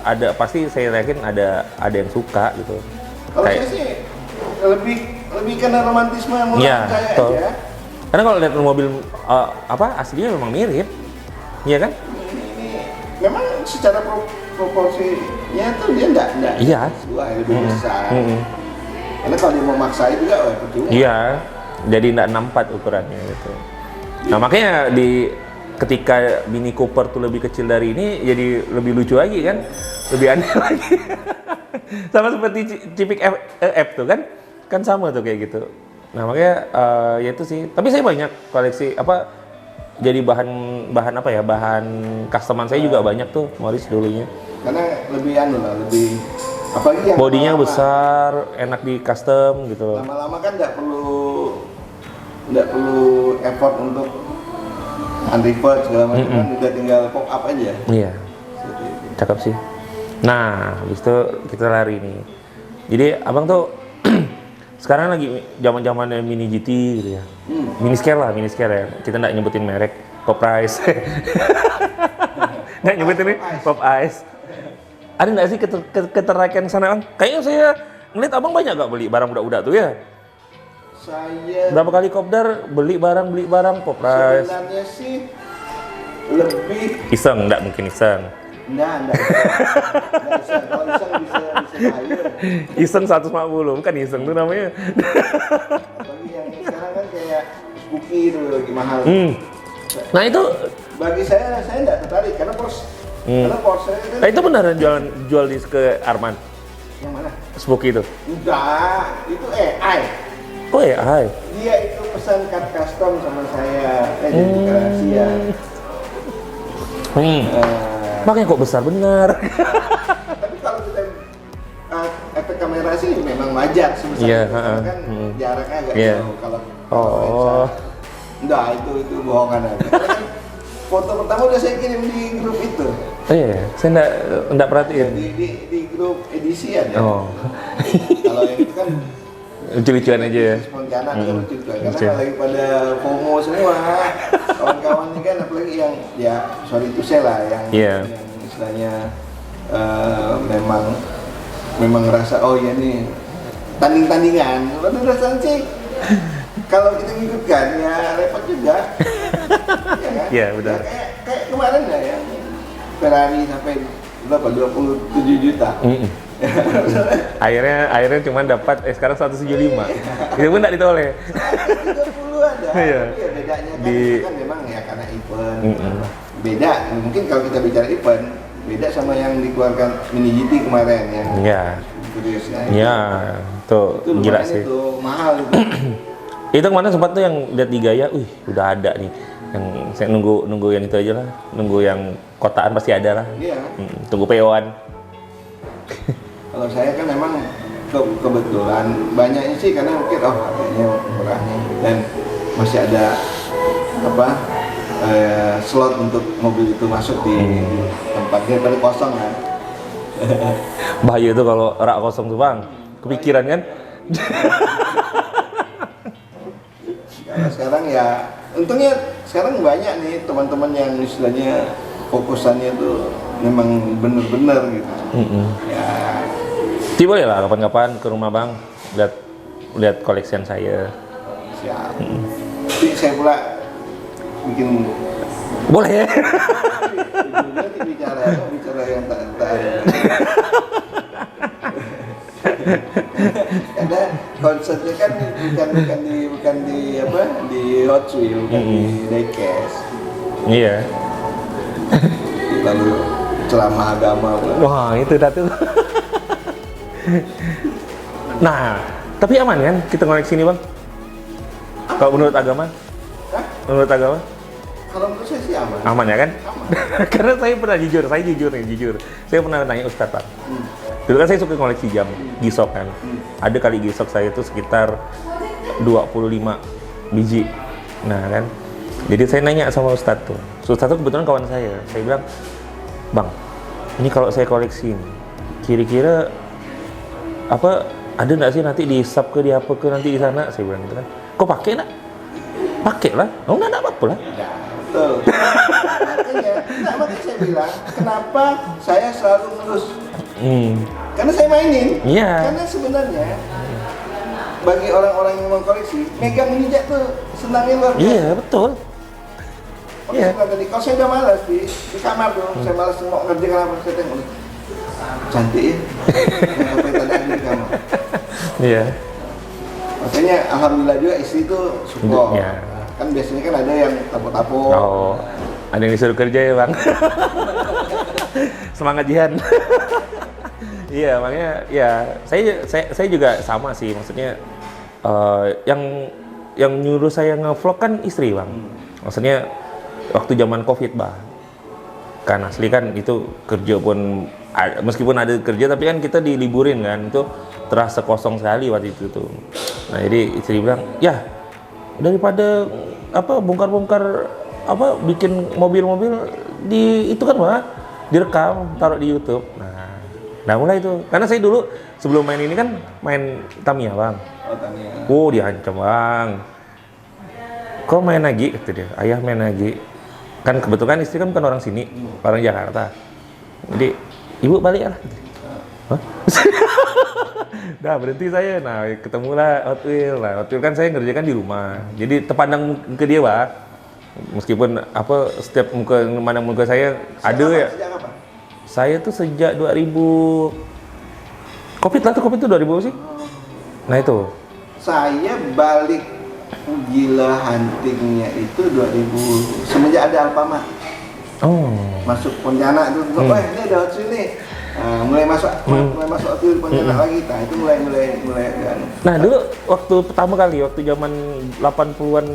ada pasti saya yakin ada yang suka gitu. Kalau saya sih lebih karena romantisme murah saya aja. Karena kalau lihat mobil aslinya memang mirip, iya kan? Ini memang secara proporsinya tuh dia enggak lebih besar. Karena kalau dia mau maksain juga percuma. Iya, jadi enggak 64 ukurannya gitu. Nah makanya ketika Mini Cooper tuh lebih kecil dari ini, jadi lebih lucu lagi kan, lebih aneh lagi. Sama seperti Civic F tuh kan sama tuh kayak gitu. Nah makanya ya itu sih. Tapi saya banyak koleksi jadi bahan customan saya juga banyak tuh Morris dulunya. Karena lebih lebih apalagi yang bodinya besar, enak di custom gitu. Lama-lama kan nggak perlu effort untuk unreferred segala macam kan udah tinggal pop up aja. Iya. Cakep sih. Nah, habis itu kita lari nih. Jadi abang tuh sekarang lagi zaman-zamannya mini GT gitu ya. Mini scale ya. Kita nggak nyebutin merek, Pop Ice. Nggak nyebutin nih, Pop Ice. Ada nggak sih ketertarikan sana bang? Kayaknya saya ngeliat abang banyak gak beli barang udah tuh ya? Saya berapa kali kopdar beli barang Pop Ice. Sebenarnya sih lebih iseng, nggak mungkin iseng. Nggak iseng. Kalau iseng bisa kaya. Iseng 150, bukan iseng tuh namanya. Bagi yang sekarang kan kayak Spooky itu lagi mahal. Nah itu bagi saya nggak tertarik karena Porsche kan. Nah itu beneran jual di ke Arman? Yang mana? Spooky itu? Enggak, itu AI. Oh AI? Dia itu pesan card custom sama saya, jadi rahasia. Makanya kok besar benar. Tapi kalau kita efek kamera sih memang wajar sebesar itu, karena kan jaraknya agak jauh. Kalau enggak, itu bohongan aja. Karena kan foto pertama udah saya kirim di grup itu. Oh iya, saya enggak perhatiin. Di grup edisi ada. Oh. Kalau yang itu kan lucu-lucuan aja ya. Pontianak itu lucu-lucuan karena lagi pada FOMO semua. Kawan-kawannya kan apalagi yang ya sorry itu saya lah yang istilahnya memang ngerasa oh ya nih tanding-tandingan. Padahal rasanya sih kalau kita ngikutkan ya repot juga. Iya kan? Iya, benar. Ya, kayak kemarin ya yang Ferrari sampai berapa 27 juta. akhirnya cuma dapat sekarang 175. Itu pun enggak ditoleh. 30 ada. Iya. Ya, bedanya kan memang ya karena event. Beda. Mungkin kalau kita bicara event, beda sama yang dikeluarkan Mini GP kemarin yang. Iya. Iya, tuh itu gila sih. Itu mahal itu. Itu kemarin sempat tuh yang lihat di Gaya, udah ada nih. Yang saya nunggu yang itu aja lah, nunggu yang kotaan pasti ada lah. Iya. Tunggu PO-an. Kalau saya kan memang kebetulan banyaknya sih karena mungkin harganya murahnya dan masih ada slot untuk mobil itu masuk di tempatnya daripada kosong kan. Bahaya tuh kalau rak kosong tuh bang, kepikiran kan? Karena sekarang ya untungnya sekarang banyak nih teman-teman yang istilahnya fokusannya tuh memang bener-bener gitu. Ya. Boleh lah kapan-kapan ke rumah bang, lihat koleksian saya. Siap. Tapi saya pula bikin. Boleh ya. bicara yang tak. Karena konsepnya kan bukan di Hot Wheels, bukan di diecast. Iya. Lalu ceramah agama. Wah itu dah tuh. Nah, tapi aman kan kita ngoleksi ini bang? Kalau menurut agama? Hah? Menurut agama? Kalau menurut saya sih aman. Aman ya kan? Aman. Karena saya pernah jujur. Saya pernah nanya Ustadz Pak. Dulu kan saya suka ngoleksi jam G-Shock kan. Ada kali G-Shock saya itu sekitar 25 biji. Nah kan. Jadi saya nanya sama Ustadz tuh. Ustadz tuh kebetulan kawan saya. Saya bilang, "Bang, ini kalau saya koleksi ini, kira-kira ada nggak sih nanti dihisap di apa ke nanti di sana?" Saya bilang gitu kan. "Kok pakai nak?" "Pakai lah." "Oh nggak apa-apa lah." Ya, betul. Makanya saya bilang, kenapa saya selalu ngelus? Karena saya mainin. Iya. Karena sebenarnya bagi orang-orang yang mau koleksi, megang injak tuh senangnya luar biasa. Iya betul. Iya. Tadi kalau saya udah malas di kamar tuh, saya malas mau ngerjakan apa, saya tengok cantik ya. Sampai tadi ada di kamar. Iya. Makanya alhamdulillah juga istri tuh support. Iya. Kan biasanya kan ada yang tapo-tapo. Oh, ada yang disuruh kerja ya bang. Semangat Jihan. Iya, makanya ya saya juga sama sih, maksudnya yang nyuruh saya nge-vlog kan istri bang. Maksudnya waktu zaman COVID bang, kan asli kan itu kerja pun meskipun ada kerja tapi kan kita diliburin kan, itu terasa kosong sekali waktu itu tuh. Nah jadi istri bilang, ya daripada bongkar-bongkar bikin mobil-mobil di itu kan bang, direkam taruh di YouTube. Nah mulai itu, karena saya dulu sebelum main ini kan main Tamiya bang. Oh Tamiya. Oh diancam bang. Kok main lagi? Kata dia, ayah main lagi. Kan kebetulan istri kan bukan orang sini, orang Jakarta. Jadi ibu balik lah. Hah? Dah berhenti saya. Nah ketemulah Hot Wheels. Nah Hot Wheels kan saya ngerjakan di rumah. Jadi terpandang ke dia bang. Meskipun setiap mana muka saya ada ya. Sejak apa? Saya tuh sejak 2000 Covid tuh 2000 sih. Nah itu. Saya balik gila huntingnya itu 2000 semenjak ada Alfamart. Oh. Masuk Pontianak itu, wah ini ada Hot Wheels nih. Mulai masuk Hot Wheels Pontianak lagi. Nah itu mulai kan. Nah dulu waktu pertama kali waktu zaman 80-an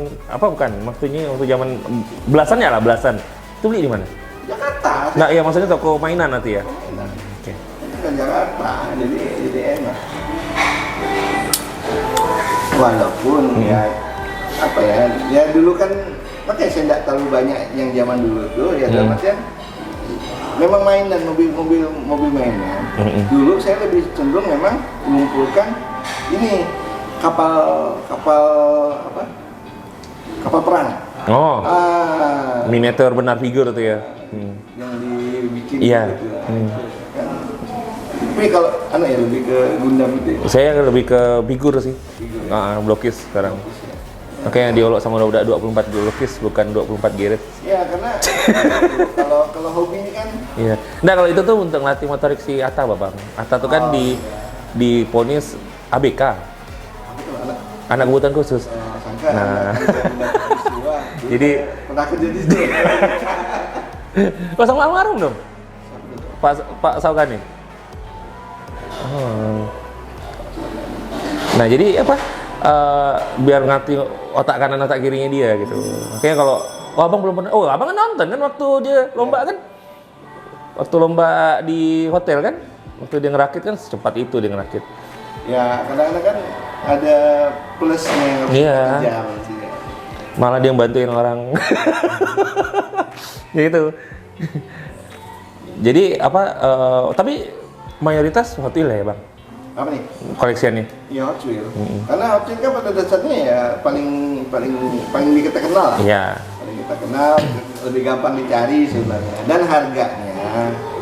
waktu zaman belasan. Itu beli di mana? Jakarta. Nah, ya maksudnya toko mainan nanti ya. Mainan. Oke. Itu kan Jakarta, jadi enak. Walaupun ya dulu kan makanya saya nggak terlalu banyak yang zaman dulu tuh ya dalam artian memang mainan mobil mainan. Dulu saya lebih cenderung memang mengumpulkan ini kapal perang. Oh. Miniatur benar figur tuh ya. Yang dibikin Iya. gitu. Kan. Tapi kalau anak ya lebih ke Gundam itu. Ya? Saya lebih ke figur sih. Blokis sekarang. Makanya diolok sama udah 24 blokis bukan 24 girit. Iya, karena kalau hobi ini kan. Iya. Nah, kalau itu tuh untuk latih motorik si Atta, Bapak. Atta tuh kan diponis ABK. Anak kebutuhan khusus. Sangka. Nah. Jadi Jadi pernah kerja di situ. kok sama almarhum dong? Pak Saugani. Oh. Nah, jadi apa? Biar ngerti otak kanan otak kirinya dia gitu. Makanya kalau abang belum pernah, abang kan nonton kan waktu dia lomba kan, waktu lomba di hotel kan, waktu dia ngerakit kan secepat itu dia ngerakit. Ya kadang-kadang kan ada plusnya yang harus kita kejar sih. Malah dia yang bantuin orang. Gitu. Jadi apa? Tapi mayoritas Hot Wheels ya bang? Apa nih? Koleksiannya? Ya Hot Wheels. Karena Hot Wheels kan pada dasarnya ya paling kita kenal lah. Iya. Paling kita kenal, lebih gampang dicari sebenarnya. Dan harganya.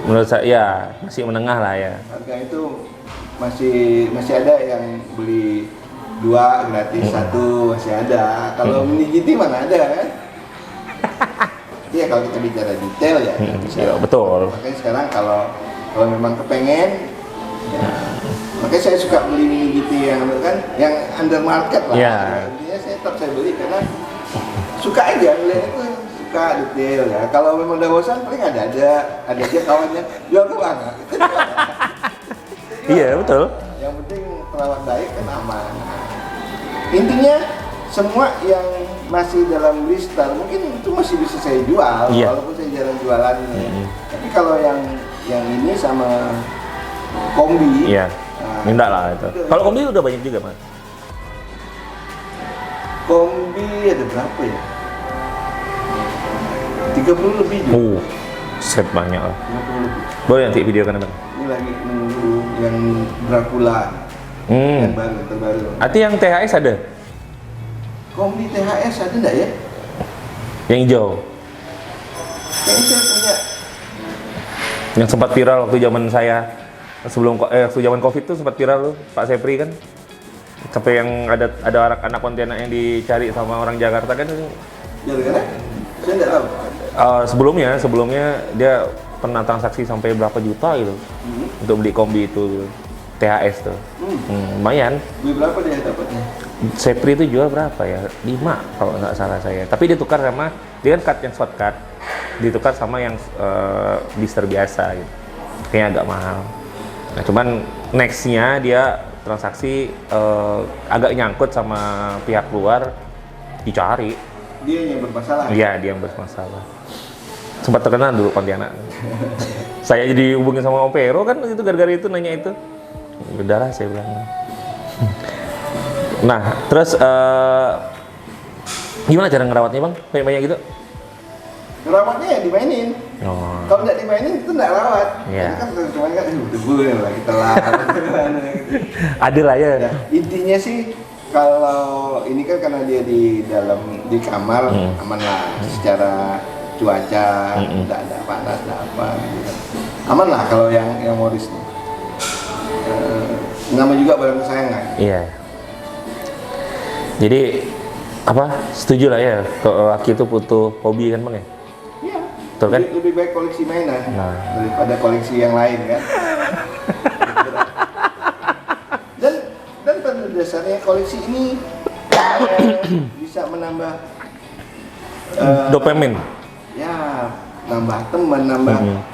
Menurut saya ya masih menengah lah ya. Harga itu masih ada yang beli 2 gratis 1 masih ada. Kalau mini GT mana ada kan? Iya kalau kita bicara detail ya. Iya betul. Makanya sekarang kalau memang kepengen, ya, makanya saya suka beli mini GT yang kan, yang under market lah. Iya. Intinya saya beli karena suka aja melihat itu, suka detail ya. Kalau memang udah bosan paling ada aja kawannya jual ke mana. Iya betul. Yang penting perawat baik kan aman. Intinya semua yang masih dalam blister mungkin itu masih bisa saya jual, walaupun saya jarang jualan. Tapi kalau yang ini sama kombi, enggak lah itu. Kalau kombi udah banyak juga mas. Kombi ada berapa ya? 30 lebih juga. Set banyak lah. 30 lebih. Boleh nanti video kan bang? Ini lagi nunggu yang Dracula. Yang terbaru. Arti yang THS ada? Kombi THS ada enggak ya? Yang hijau? Kayaknya saya punya. Yang sempat viral waktu zaman saya waktu zaman Covid tuh sempat viral tuh Pak Sepri kan. Sampai yang ada anak Pontianak yang dicari sama orang Jakarta kan. Gara-gara? Saya enggak tahu. Sebelumnya dia pernah transaksi sampai berapa juta gitu untuk beli kombi itu THS tuh. Lumayan. Beli berapa dia dapatnya? Sepri itu jual berapa ya? 5 kalau nggak salah saya. Tapi ditukar sama dia kan cut yang shortcut, ditukar sama yang blister biasa gitu. Kayaknya agak mahal. Nah cuman nextnya dia transaksi agak nyangkut sama pihak luar, dicari. Dia yang bermasalah? Iya dia yang bermasalah. Sempat terkenal dulu Pontianak. Saya jadi hubungin sama Om Pero kan itu gara-gara itu nanya itu. Udah lah saya bilang. Nah, terus gimana cara ngerawatnya bang? Banyak gitu? Ngerawatnya ya dimainin. Kalau nggak dimainin itu nggak rawat. Iya. Kan cuma kan debu yang lagi telat. Ada lah ya. Intinya sih kalau ini kan karena dia di kamar aman lah secara cuaca, nggak ada panas, nggak apa gitu. Aman lah kalau yang Morris nih. Nama juga barang kesayangan. Iya. Jadi setuju lah ya kalau laki itu butuh hobi kan bang ya? Iya. Betul kan? Lebih baik koleksi mainan daripada koleksi yang lain kan. dan pada dasarnya koleksi ini bisa menambah dopamin. Ya, nambah teman,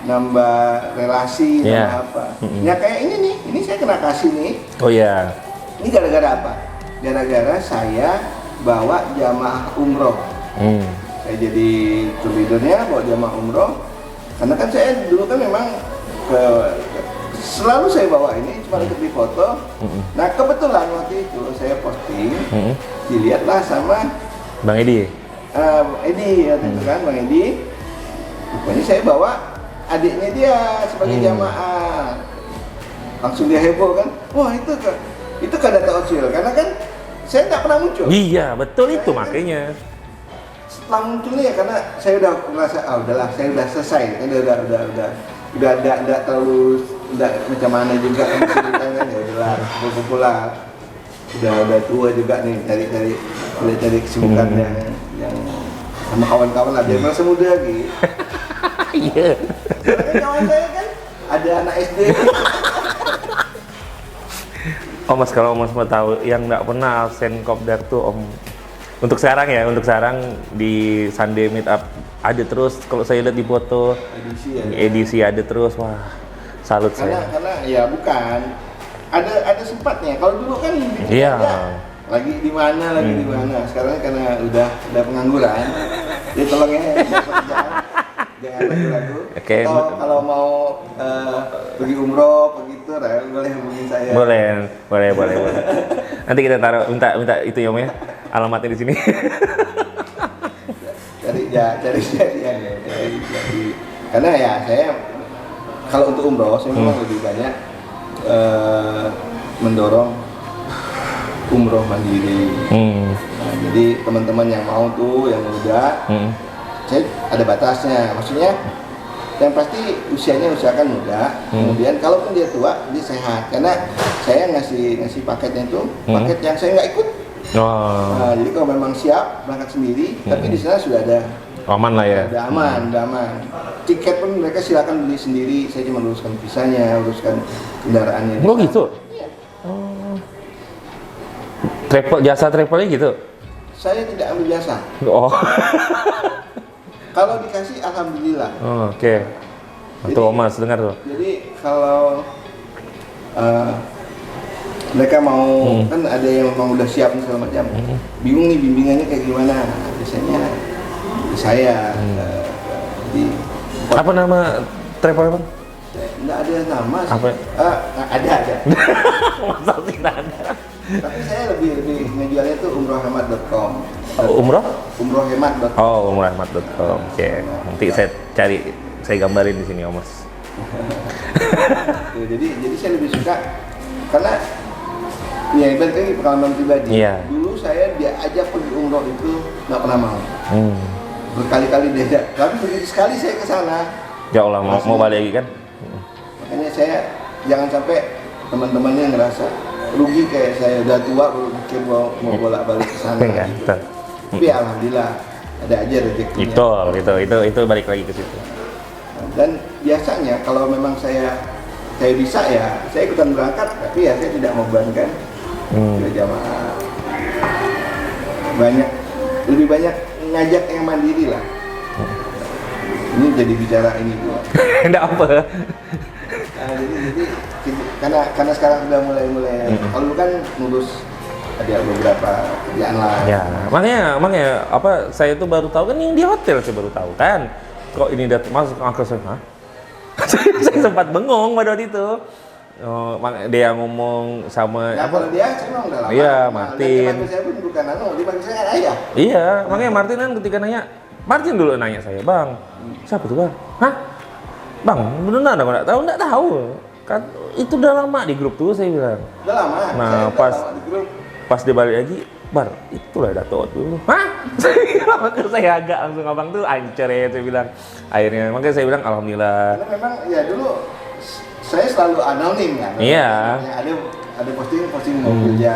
nambah relasi, nambah apa. Ya kayak ini nih, ini saya kena kasih nih. Oh iya. Ini gara-gara apa? Gara-gara saya bawa jamaah umroh. Saya jadi tour leadernya bawa jamaah umroh. Karena kan saya dulu kan memang selalu saya bawa ini cuma untuk difoto. Nah kebetulan waktu itu saya posting, dilihatlah sama Bang Edi. Edi waktu itu kan, Bang Edi. Rupanya saya bawa adiknya dia sebagai jamaah. Langsung dia heboh kan, wah itu kan Data Hot Wheels, karena kan saya nggak pernah muncul. Iya, betul itu Kan, makanya. setelah munculnya ya karena saya udah merasa udahlah saya udah selesai kan udah terlalu udah macam mana juga kan ceritanya ya udahlah kumpul lah udah tua juga nih cari kesibukan yang sama kawan-kawan lah biar merasa muda gitu. Iya. Karena kawan saya kan ada anak SD. Om Mas, kalau Om Mas mau tahu yang nggak pernah absen kopdar tuh Om. Untuk sekarang di Sunday Meetup ada terus, kalau saya lihat di foto edisi ada terus, wah salut saya. Karena ya bukan ada sempatnya. Kalau dulu kan Iya. lagi di mana sekarang karena udah pengangguran ya tolong ya pekerjaan jangan ragu-ragu. Oke. Atau kalau mau pergi umroh begitu boleh hubungi saya. Boleh. Nanti kita taruh minta itu ya Om ya, alamatnya di sini. Cari karena ya saya kalau untuk umroh saya memang lebih banyak mendorong umroh mandiri. Nah, jadi teman-teman yang mau tuh yang muda, saya ada batasnya. Maksudnya yang pasti usianya usahakan muda. Kemudian kalaupun dia tua, dia sehat. Karena saya ngasih paketnya itu paket yang saya nggak ikut. Nah, jadi kalau memang siap berangkat sendiri, tapi di sana sudah ada aman lah ya. Udah aman. Tiket pun mereka silakan beli sendiri. Saya cuma uruskan visanya, uruskan kendaraannya. Oh gitu. Iya. Jasa travelnya gitu. Saya tidak ambil jasa. Oh. Kalau dikasih alhamdulillah. Oke. Tuh Om Mas dengar tuh. Jadi kalau mereka mau kan ada yang memang udah siap segala macam. Bingung nih bimbingannya kayak gimana? Biasanya saya di Apa nama travelnya Bang? nggak ada nama sih. Apa? Ada. Masa sih nggak ada? Tapi saya lebih ngejualnya tuh umrohhemat.com. Umroh? Umrohhemat.com. Oh, umrohhemat.com. Oke. Nanti saya gambarin di sini Om Mas. jadi saya lebih suka karena ya ibaratnya pengalaman pribadi. Iya. Dulu saya diajak pergi umroh itu nggak pernah mau. Berkali-kali diajak. Tapi begitu sekali saya ke sana. Ya Allah mau balik lagi kan? Makanya saya jangan sampai teman-temannya ngerasa rugi kayak saya udah tua baru mikir mau bolak-balik ke sana. Gitu. Tapi alhamdulillah ada aja rezekinya. Itu balik lagi ke situ. Dan biasanya kalau memang saya bisa ya saya ikutan berangkat, tapi ya saya tidak membebankan jamaah. Lebih banyak ngajak yang mandiri lah. Ini jadi bicara ini gua. Enggak apa. Nah, jadi karena sekarang sudah mulai kalau dulu kan ngurus ada beberapa kerjaan lah. Ya, makanya apa saya tuh baru tahu kan yang di hotel saya baru tahu kan. Kok ini masuk ke saya? Saya sempat bengong pada waktu itu. Dia ngomong sama Ya, kalau dia saya memang udah lama. Iya, Martin. Dia saya pun bukan dipanggil saya kan ayah. Iya, makanya Martin kan ketika nanya, Martin dulu nanya saya, "Bang, siapa tuh Bang?" "Hah? Bang, beneran aku nggak tahu. Kan itu udah lama di grup tuh," saya bilang. Udah lama. Nah, pas dia balik lagi, "Bar, itulah Dato dulu." "Hah?" Saya agak langsung abang tuh ancer ya, saya bilang. Akhirnya, makanya saya bilang alhamdulillah. Karena memang ya dulu saya selalu anonim kan. Iya. Ada posting mau kerja.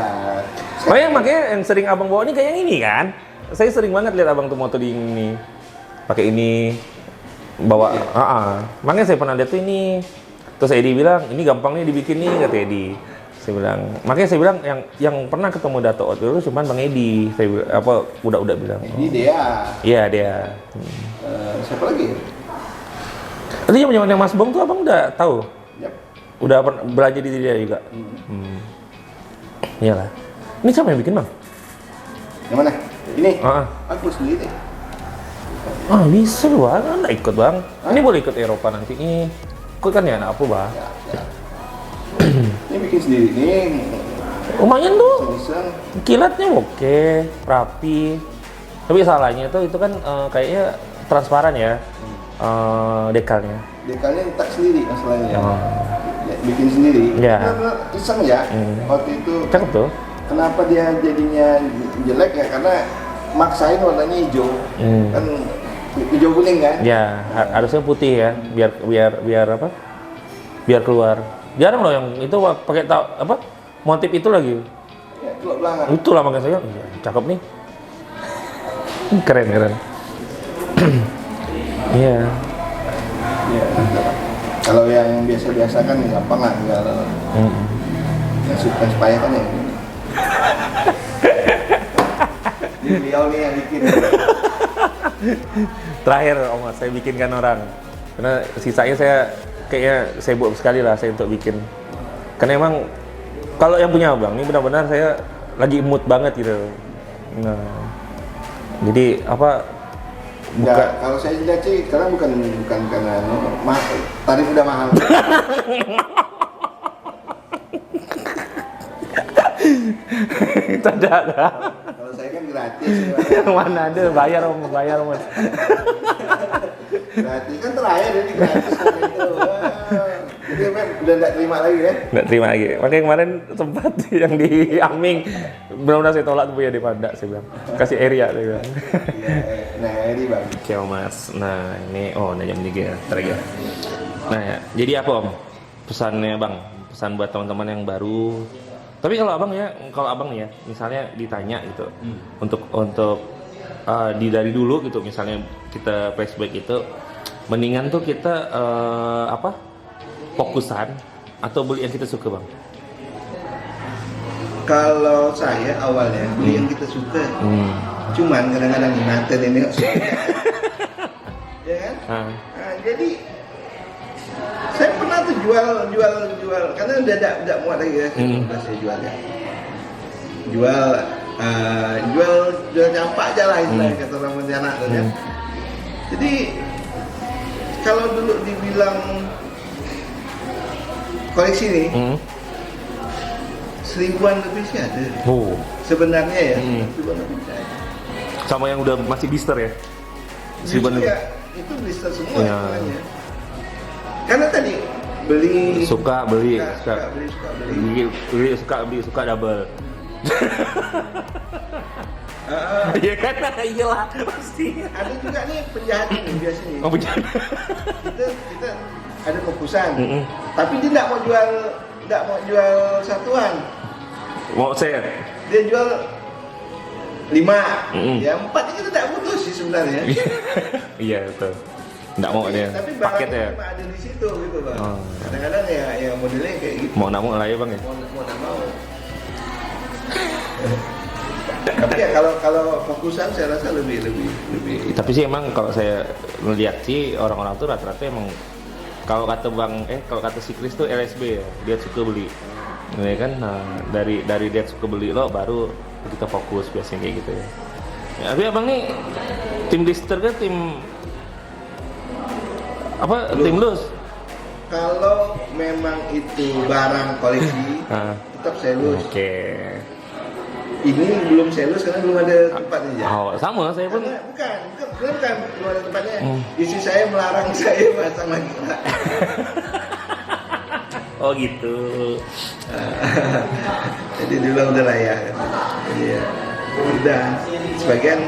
Makanya yang sering abang bawa ini kayak yang ini kan. Saya sering banget lihat abang tuh moto di ini. Pakai ini bawa. Makanya saya pernah lihat tuh ini. Terus Edi bilang, "Ini gampang nih dibikin nih," kata Edi. Makanya saya bilang yang pernah ketemu Dato dulu cuman Bang Edi. Saya bilang, udah bilang. Ini dia. Iya, dia. Siapa lagi? Itu yang Mas Bong tuh abang udah tahu? Yap. Udah belajar di dia juga? Iyalah. Ini siapa yang bikin Bang? Yang mana? Ini? Aku sendiri. Bisa lu Bang, Anda ikut Bang. Ini boleh ikut Eropa nanti. Ini ikut kan ya anak apa Bang? Ya. Ini bikin sendiri nih. Lumayan tuh. Iseng. Kilatnya oke, rapi. Tapi salahnya itu kan kayaknya transparan ya, dekalnya. Dekalnya tak sendiri masalahnya. Ya, bikin sendiri. Ya. Benar-benar iseng ya. Waktu itu. Cakep tuh. Kenapa dia jadinya jelek ya? Karena maksain warnanya hijau. Kan hijau kuning kan? Ya, harusnya putih ya, biar apa? Biar keluar. Jarang loh yang itu pakai motif itu lagi. Ya, teluk belakang. Itu lah makanya saya, cakep nih. Keren. Iya. Ya, kalau yang biasa-biasa kan gampang lah, tinggal yang suspense payah kan ya. Ini beliau nih yang bikin. Terakhir Om Mas, saya bikinkan orang. Karena sisanya saya kayaknya sibuk sekali lah saya untuk bikin. Karena emang kalau yang punya abang ini benar-benar saya lagi mood banget gitu. Nah, jadi Enggak, kalau saya lihat sih sekarang bukan karena tarif udah mahal. Tidak. Kalau saya kan gratis. Mana ada bayar Mas. Gratis kan terakhir jadi gratis kan itu. Jadi udah nggak terima lagi ya? Nggak terima lagi. Makanya kemarin sempat yang di Aming, benar-benar saya tolak tuh ya di Pada, saya bilang kasih area saya bilang. Iya, nah ini bang. Oke Om Mas. Nah ini jam 3 terakhir. Nah ya, jadi apa Om? Pesannya Bang, pesan buat teman-teman yang baru. Tapi kalau abang ya, misalnya ditanya gitu, untuk dari dulu gitu, misalnya kita flashback itu, mendingan tuh kita fokusan atau beli yang kita suka Bang? Kalau saya awalnya beli yang kita suka, cuman kadang-kadang ingatan ini nggak suka, ya kan? Nah, jadi saya pernah tuh jual karena udah tidak muat lagi ya, udah saya jual ya, jual campak aja lah istilahnya kata orang Pontianak tuh ya. Jadi kalau dulu dibilang koleksi nih, 1000-an lebih sih ada. Sebenarnya ya, 1000-an lebih sih ada. Sama yang udah masih blister ya? 1000-an lebih? Ya, itu blister semua semuanya. Karena tadi beli suka beli suka double. Iya kan? Iyalah pasti. Ada juga nih penjahat ini biasanya. Oh penjahat. Kita ada fokusan, tapi dia nggak mau jual satuan. Mau set. Dia jual 5, ya 4 itu tidak putus sih sebenarnya. Iya betul. Nggak mau dia tapi paket ya. Tapi ada di situ gitu bang. Kadang-kadang ya modelnya kayak gitu. Mau lah ya bang ya. Mau nggak mau. Tapi ya kalau fokusan saya rasa lebih. Tapi sih emang kalau saya melihat sih orang-orang tuh rata-rata emang kalau kata si Chris tuh LSB ya, dia suka beli. Ya kan, nah, dari dia suka beli lo baru kita fokus biasanya kayak gitu ya. Ya tapi abang nih tim blister kan tim tim lus? Kalau memang itu barang koleksi, tetap selus. Oke. Ini belum selus karena belum ada tempatnya ya. Oh, sama saya pun. Bukan belum ada tempatnya. Istri saya melarang saya pasang lagi. Oh gitu. Jadi dulu udah lah ya. Iya. Udah. Sebagian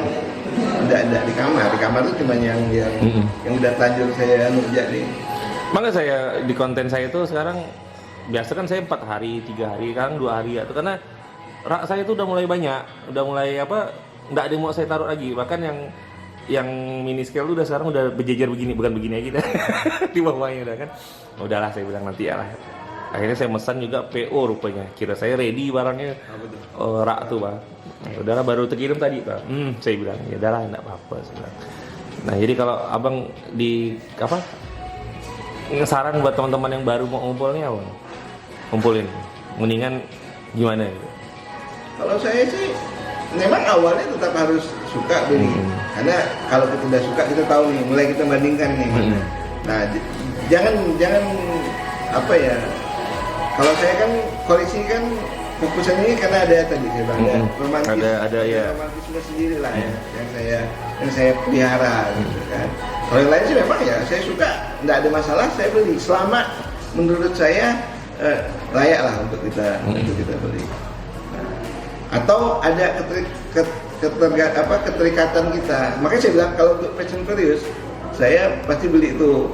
udah di kamar. Di kamar itu cuma yang udah terlanjur saya jadi. Makanya saya di konten saya itu sekarang biasa kan saya 4 hari, 3 hari, sekarang 2 hari ya. Itu karena rak saya itu udah mulai banyak, udah mulai nggak ada yang mau saya taruh lagi. Bahkan yang mini scale udah sekarang udah berjejer begini, bukan begini aja di bawahnya udah kan. Udahlah saya bilang nanti ya lah. Akhirnya saya pesan juga PO rupanya. Kira saya ready barangnya. Rak tuh bang. Ya udahlah baru terkirim tadi bang. Saya bilang ya udahlah enggak apa-apa. Nah jadi kalau abang saran buat teman-teman yang baru mau ngumpulnya apa? Ngumpulin, mendingan gimana gitu? Kalau saya sih memang awalnya tetap harus suka beli. Karena kalau kita udah suka kita tahu nih, mulai kita bandingkan nih. Nah jangan apa ya? Kalau saya kan koleksi kan fokusan ini karena ada tadi saya bilang ada ya romantisme sendiri lah ya yang saya pelihara gitu kan. Kalau yang lain sih memang ya saya suka, nggak ada masalah saya beli selama menurut saya layak lah untuk kita beli. Atau ada keterikatan kita. Makanya saya bilang kalau untuk Fast and Furious saya pasti beli itu.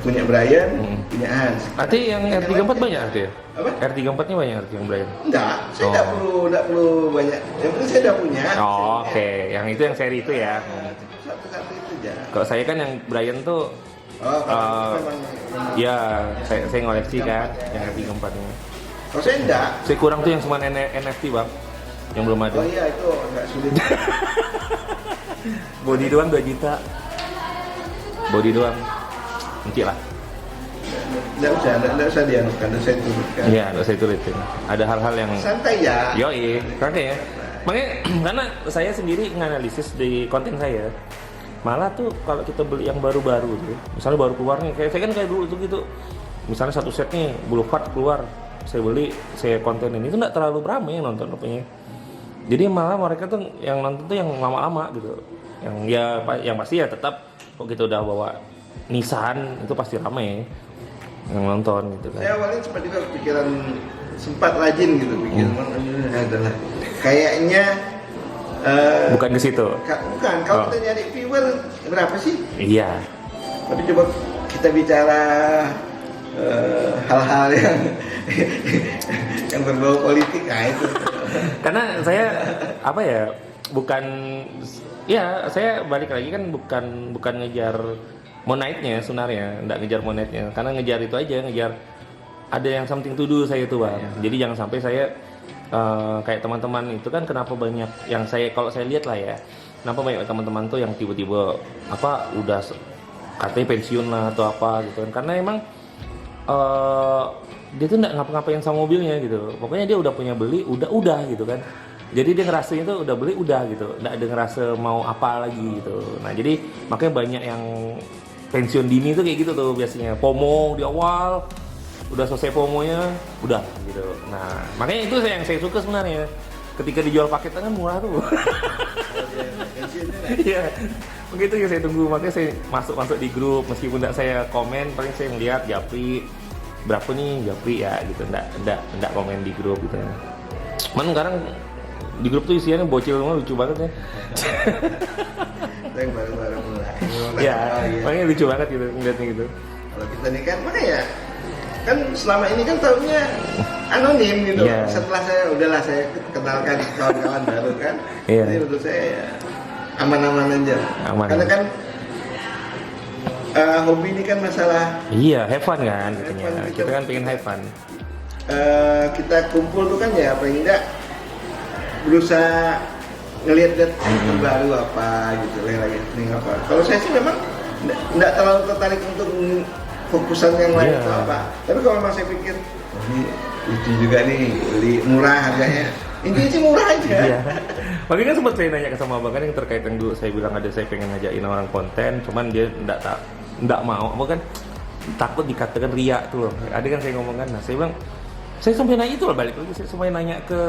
Punya Brian, punya Hans. Arti yang R34 banyak arti ya? Apa? R34-nya banyak arti yang Brian? Enggak, saya enggak perlu banyak. Yang penting saya udah punya. Oh, oke. Yang itu yang seri itu ya. Satu-satu itu aja. Kalau saya kan yang Brian tuh memang. Ya, saya ngoleksi kan yang R34-nya. Kalau saya enggak. Saya kurang tuh yang cuma NFT, Bang. Yang belum ada. Oh iya, itu agak sulit. Body doang 2 juta. Body doang. Nanti lah. Nggak usah dianukan, nggak usah turutkan. Iya, nggak usah turutin. Ada hal-hal yang santai ya. Yoi, santai ya. Makanya karena saya sendiri nganalisis di konten saya, malah tuh kalau kita beli yang baru-baru tuh, misalnya baru keluar nih, kayak saya kan kayak dulu tuh gitu. Misalnya satu set nih, Boulevard keluar, saya beli, saya kontenin itu nggak terlalu ramai yang nonton rupanya. Jadi malah mereka tuh yang nonton tuh yang lama-lama gitu. Yang pasti ya tetap kok kita udah bawa Nissan itu pasti ramai yang nonton gitu kan. Saya awalnya sempat rajin gitu bikin adalah kayaknya bukan ke situ. Bukan, kalau kita nyari viewer berapa sih? Iya. Tapi coba kita bicara hal-hal yang berbau politik, nah itu. Karena saya saya balik lagi kan bukan ngejar monite-nya sebenarnya, nggak ngejar monite-nya, karena ngejar itu aja, ngejar ada yang something to do saya itu Bang. Jadi jangan sampai saya kayak teman-teman itu kan kenapa banyak yang kalau saya lihat lah ya, kenapa banyak teman-teman tuh yang tiba-tiba udah katanya pensiun lah atau apa gitu kan, karena emang dia tuh nggak ngapa-ngapain sama mobilnya gitu, pokoknya dia udah punya beli udah gitu kan. Jadi dia ngerasanya tuh udah beli udah gitu, nggak ada ngerasa mau apa lagi gitu. Nah jadi makanya banyak yang pensiun dini tuh kayak gitu tuh biasanya, FOMO di awal, udah selesai FOMO-nya udah gitu. Nah makanya itu yang saya suka sebenarnya, ketika dijual paketan kan murah tuh. Iya, begitu yang saya tunggu, makanya saya masuk di grup, meskipun tidak saya komen, paling saya ngeliat Japri berapa nih Japri ya gitu, ndak komen di grup gitu. Cuman sekarang di grup tuh isiannya bocil semua, lucu banget ya. Yang baru-baru mulai. Ya, makanya lucu banget gitu ngeliatnya gitu. Kalau kita nih kan makanya kan selama ini kan tahunya anonim gitu. Yeah. Setelah saya kenalkan kawan-kawan baru kan. Yeah. Jadi menurut saya ya, aman-aman aja. Aman. Karena kan hobi ini kan masalah. Iya, have fun kan katanya. Kita kan pengen have fun. Kita kumpul tuh kan ya paling enggak berusaha ngelihat baru apa gitu lagi apa. Kalau saya sih memang enggak terlalu tertarik untuk fokusan yang lain atau apa. Tapi kalau memang saya pikir ini lucu juga nih, beli murah harganya. Intinya sih murah aja. Iya. Makanya kan sempat saya nanya ke sama Abang kan yang terkait yang dulu saya bilang ada saya pengen ngajakin orang konten, cuman dia enggak mau. Apa kan takut dikatakan riak tuh loh. Ada kan saya ngomong kan. Nah, saya bilang saya sampai nanya itu loh, balik lagi saya sampai nanya ke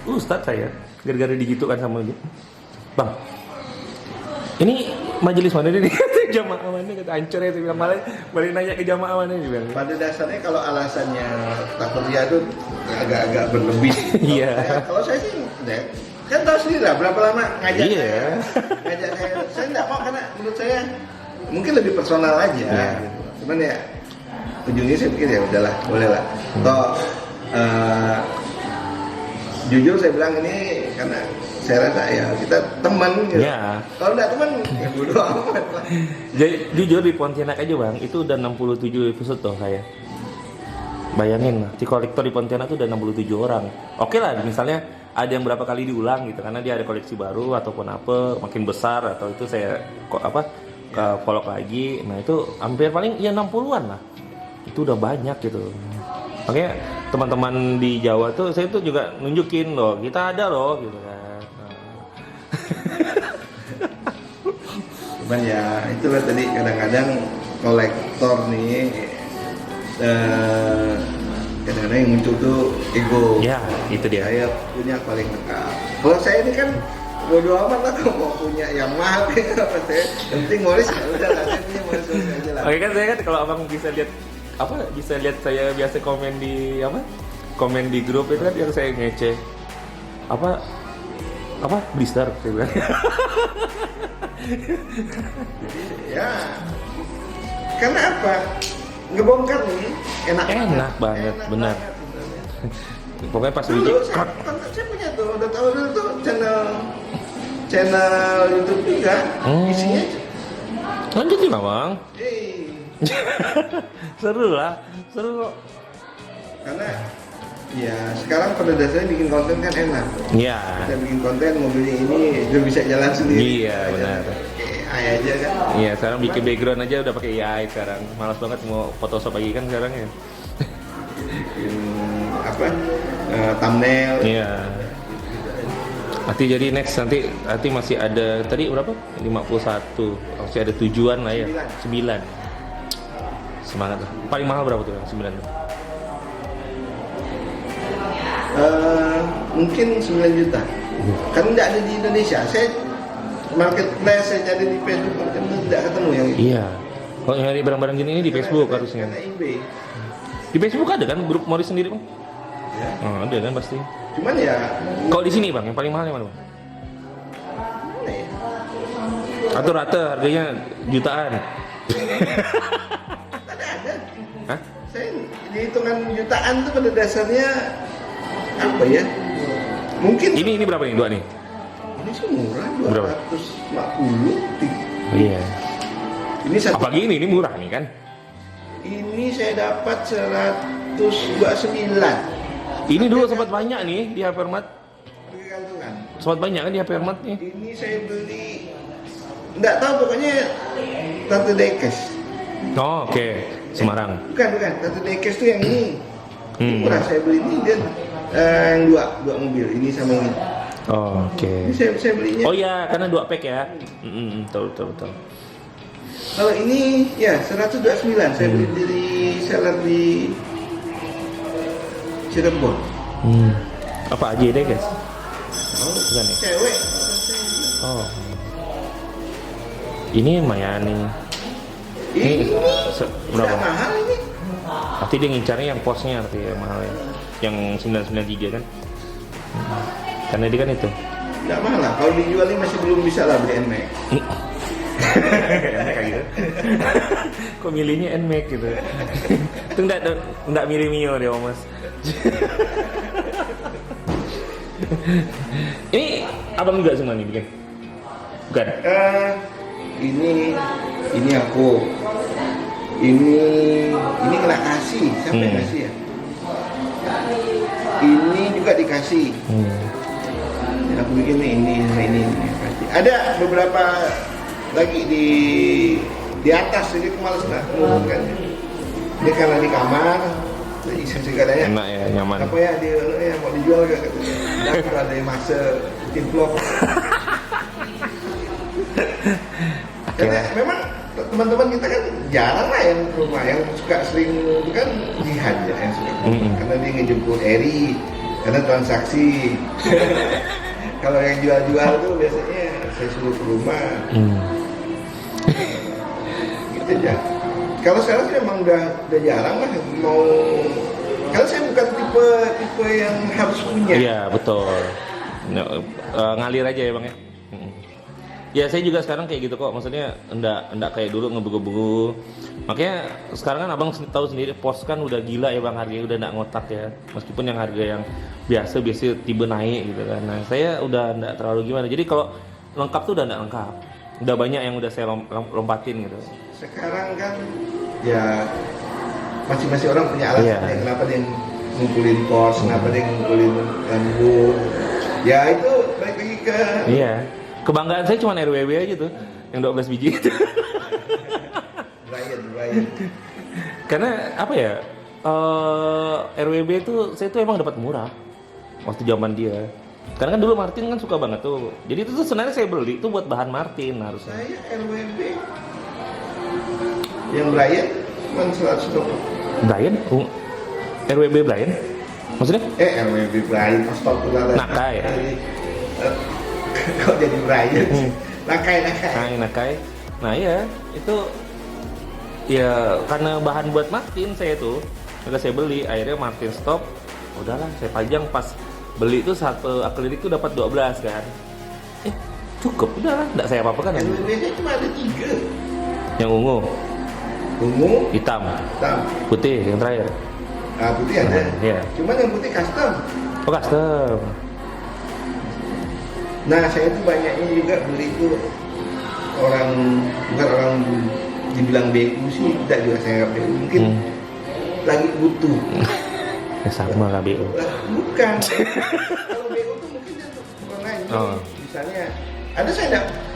Ustadz saya gara-gara digitukan sama dia. Bang, ini majelis mana nih? Jamaah mana? Kata hancur ya, saya bilang balik nanya ke jamaah mana nih bilang. Pada dasarnya kalau alasannya takut dia itu agak berlebih. Iya. Kalau saya sih kan tahu sendiri lah berapa lama ngajak saya nggak mau karena menurut saya mungkin lebih personal aja gitu. Cuman ya ujungnya saya pikir ya udahlah, boleh lah. Jujur saya bilang ini karena saya rasa ya kita teman gitu. Ya. Kalau nggak teman ya bodo amat lah. Jadi jujur di Pontianak aja Bang, itu udah 67 episode tuh saya. Bayangin lah, si kolektor di Pontianak tuh udah 67 orang. Oke lah, misalnya ada yang berapa kali diulang gitu karena dia ada koleksi baru ataupun apa makin besar atau itu saya follow lagi. Nah itu hampir paling ya 60-an lah. Itu udah banyak gitu. Makanya teman-teman di Jawa tuh saya tuh juga nunjukin loh, kita ada loh gitu kan. Cuman ya itulah tadi kadang-kadang kolektor nih kadang-kadang yang muncul tuh ego. Ya, itu dia. Saya punya paling lengkap. Kalau saya ini kan bodo amat lah kalau mau punya Yamaha apa saya. Yang penting Morris ya udah lah, saya punya Morris aja lah. Oke kan saya kan kalau abang bisa lihat bisa lihat saya biasa komen di komen di grup itu kan yang saya ngeceh blister saya bilang. Ya, karena apa? Ngebongkar nih Enak banget, benar. Banget. Pokoknya pas Dulu biji saya punya tuh, udah tahu dulu tuh channel YouTube juga, isinya. lanjutin abang. Eh, Seru kok. karena ya sekarang pada dasarnya bikin konten kan enak. Iya. Kita bikin konten mobilnya ini udah bisa jalan sendiri. Iya, benar. AI aja kan. Iya, sekarang bikin background aja udah pakai AI sekarang. Malas banget mau Photoshop lagi kan sekarang ya. Bikin thumbnail. Iya. Nanti jadi next nanti masih ada tadi berapa? 51. Masih ada tujuan lah ya. 9. Semangat lah. Paling mahal berapa tuh yang 9 tuh? Mungkin 9 juta. Kan tidak ada di Indonesia. Saya marketplace saya cari di Facebook tidak ketemu yang itu. Iya. Kalau nyari barang-barang gini ini di Facebook harusnya. Karena eBay. Di Facebook ada kan grup Morris sendiri, Bang? Ya. Oh, ada kan pasti. Cuman ya Kalau di sini, Bang, yang paling mahal yang mana, Bang? mana ya? Atau rata harganya jutaan? Ada. Hah? Saya di hitungan jutaan tuh pada dasarnya apa ya? Mungkin Ini berapa nih? Dua nih? ini sih murah, Berapa? 250. Iya. Ini satu. Apalagi ini murah nih kan? Ini saya dapat 129. Ini dulu sempat banyak nih di Hypermart. Gantungan. Sempat banyak kan di Hypermart nih? Ini saya beli enggak tahu pokoknya Tante Dekes. Oh, oke. Semarang. Bukan. Tante Dekes tuh yang ini. Ini murah saya beli ini dan yang dua mobil ini sama ini. Oh, oke. Ini saya belinya. Oh iya, karena 2 pack ya. Betul. Kalau ini ya 129 saya beli dari seller di Cirebon. Apa aja deh, guys? Bukan ya? Cewek. Oh. Ini lumayan nih. Ini Berapa? tidak mahal ini. Nanti dia ngincarnya yang posnya nanti yang mahal ya. Yang 993 kan. Karena dia kan itu. Tidak mahal lah. Kalau dijual ini masih belum bisa lah beli NMAX. Kayak gitu. Kok milihnya NMAX gitu? Itu enggak milih Mio dia, Mas. Ini abang juga semua nih bikin? Bukan? Ini aku. Ini kena kasih, siapa yang kasih ya? Ini juga dikasih. Dan aku bikin ini. Ada beberapa lagi di atas, jadi aku malas nak menurunkannya. Ini karena di kamar, jadi saya katanya. Enak ya, nyaman. Apa ya dia mau dijual gak katanya? Dan sudah ada yang masa bikin vlog. Karena memang teman-teman kita kan jarang lah yang ke rumah, yang suka sering itu kan Jihan ya yang suka karena dia ngejemput Eri karena transaksi. Kalau yang jual-jual tuh biasanya saya suruh ke rumah. Gitu aja. Kalau sekarang sih memang udah jarang lah mau. Karena saya bukan tipe yang harus punya. Iya betul. Ngalir aja ya bang ya. Ya saya juga sekarang kayak gitu kok, maksudnya enggak kayak dulu ngebegu-begu. Makanya sekarang kan abang tahu sendiri pos kan udah gila ya bang, harganya udah enggak ngotak ya. Meskipun yang harga yang biasa tiba naik gitu kan. Nah saya udah enggak terlalu gimana. Jadi kalau lengkap tuh udah enggak lengkap. Udah banyak yang udah saya lompatin gitu. Sekarang kan ya masing-masing orang punya alasan ya. Kenapa dia ngumpulin pos, kenapa dia ngumpulin lampu. Ya itu balik lagi ke. Iya. Kebanggaan saya cuma RWB aja tuh, yang 12 biji itu. Brian. Karena apa ya, RWB itu saya tuh emang dapat murah waktu zaman dia. Karena kan dulu Martin kan suka banget tuh. Jadi itu tuh sebenarnya saya beli itu buat bahan Martin harusnya. Saya RWB yang Brian cuma 120. Brian? RWB Brian? Maksudnya? RWB Brian, astagfirullah. Nakai. Kok jadi Brian? Nakai. Nah iya, itu ya karena bahan buat Martin saya tuh. Udah saya beli, akhirnya Martin stop. Udahlah, saya pajang pas beli tuh satu akrilik tuh dapat 12 kan. Cukup, udahlah, enggak saya apa-apa kan. Indonesia cuma ada 3. Yang ungu, hitam, putih yang terakhir. Putih ada. Iya. Cuman yang putih custom. Oh, custom. Nah, saya tuh banyaknya juga beli itu bukan orang dibilang BU sih, tidak juga saya nggak BU. Mungkin lagi butuh. Ya sama lah BU. Bukan. Kalau BU tuh mungkin dia tuh orang lain. Misalnya ada saya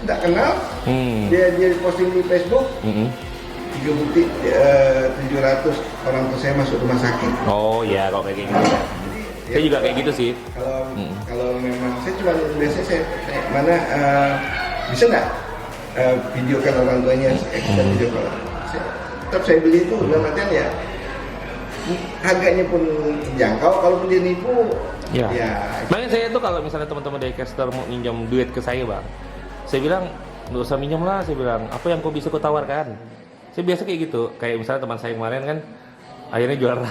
tidak kenal, dia posting di Facebook, 3 bukti 700 orang tua saya masuk rumah sakit. Oh ya, kalau kayak gitu. Saya juga kayak gitu sih. Kalau memang saya cuma biasanya saya mana bisa nggak videokan orang tuanya, saya video call. Tetap saya beli itu dalam artian ya harganya pun terjangkau, kalaupun dia nipu ya. Makanya saya tuh kalau misalnya teman-teman dari caster mau minjam duit ke saya bang, saya bilang nggak usah minjam lah, saya bilang apa yang kau bisa kau tawarkan. Saya biasa kayak gitu, kayak misalnya teman saya kemarin kan akhirnya juara.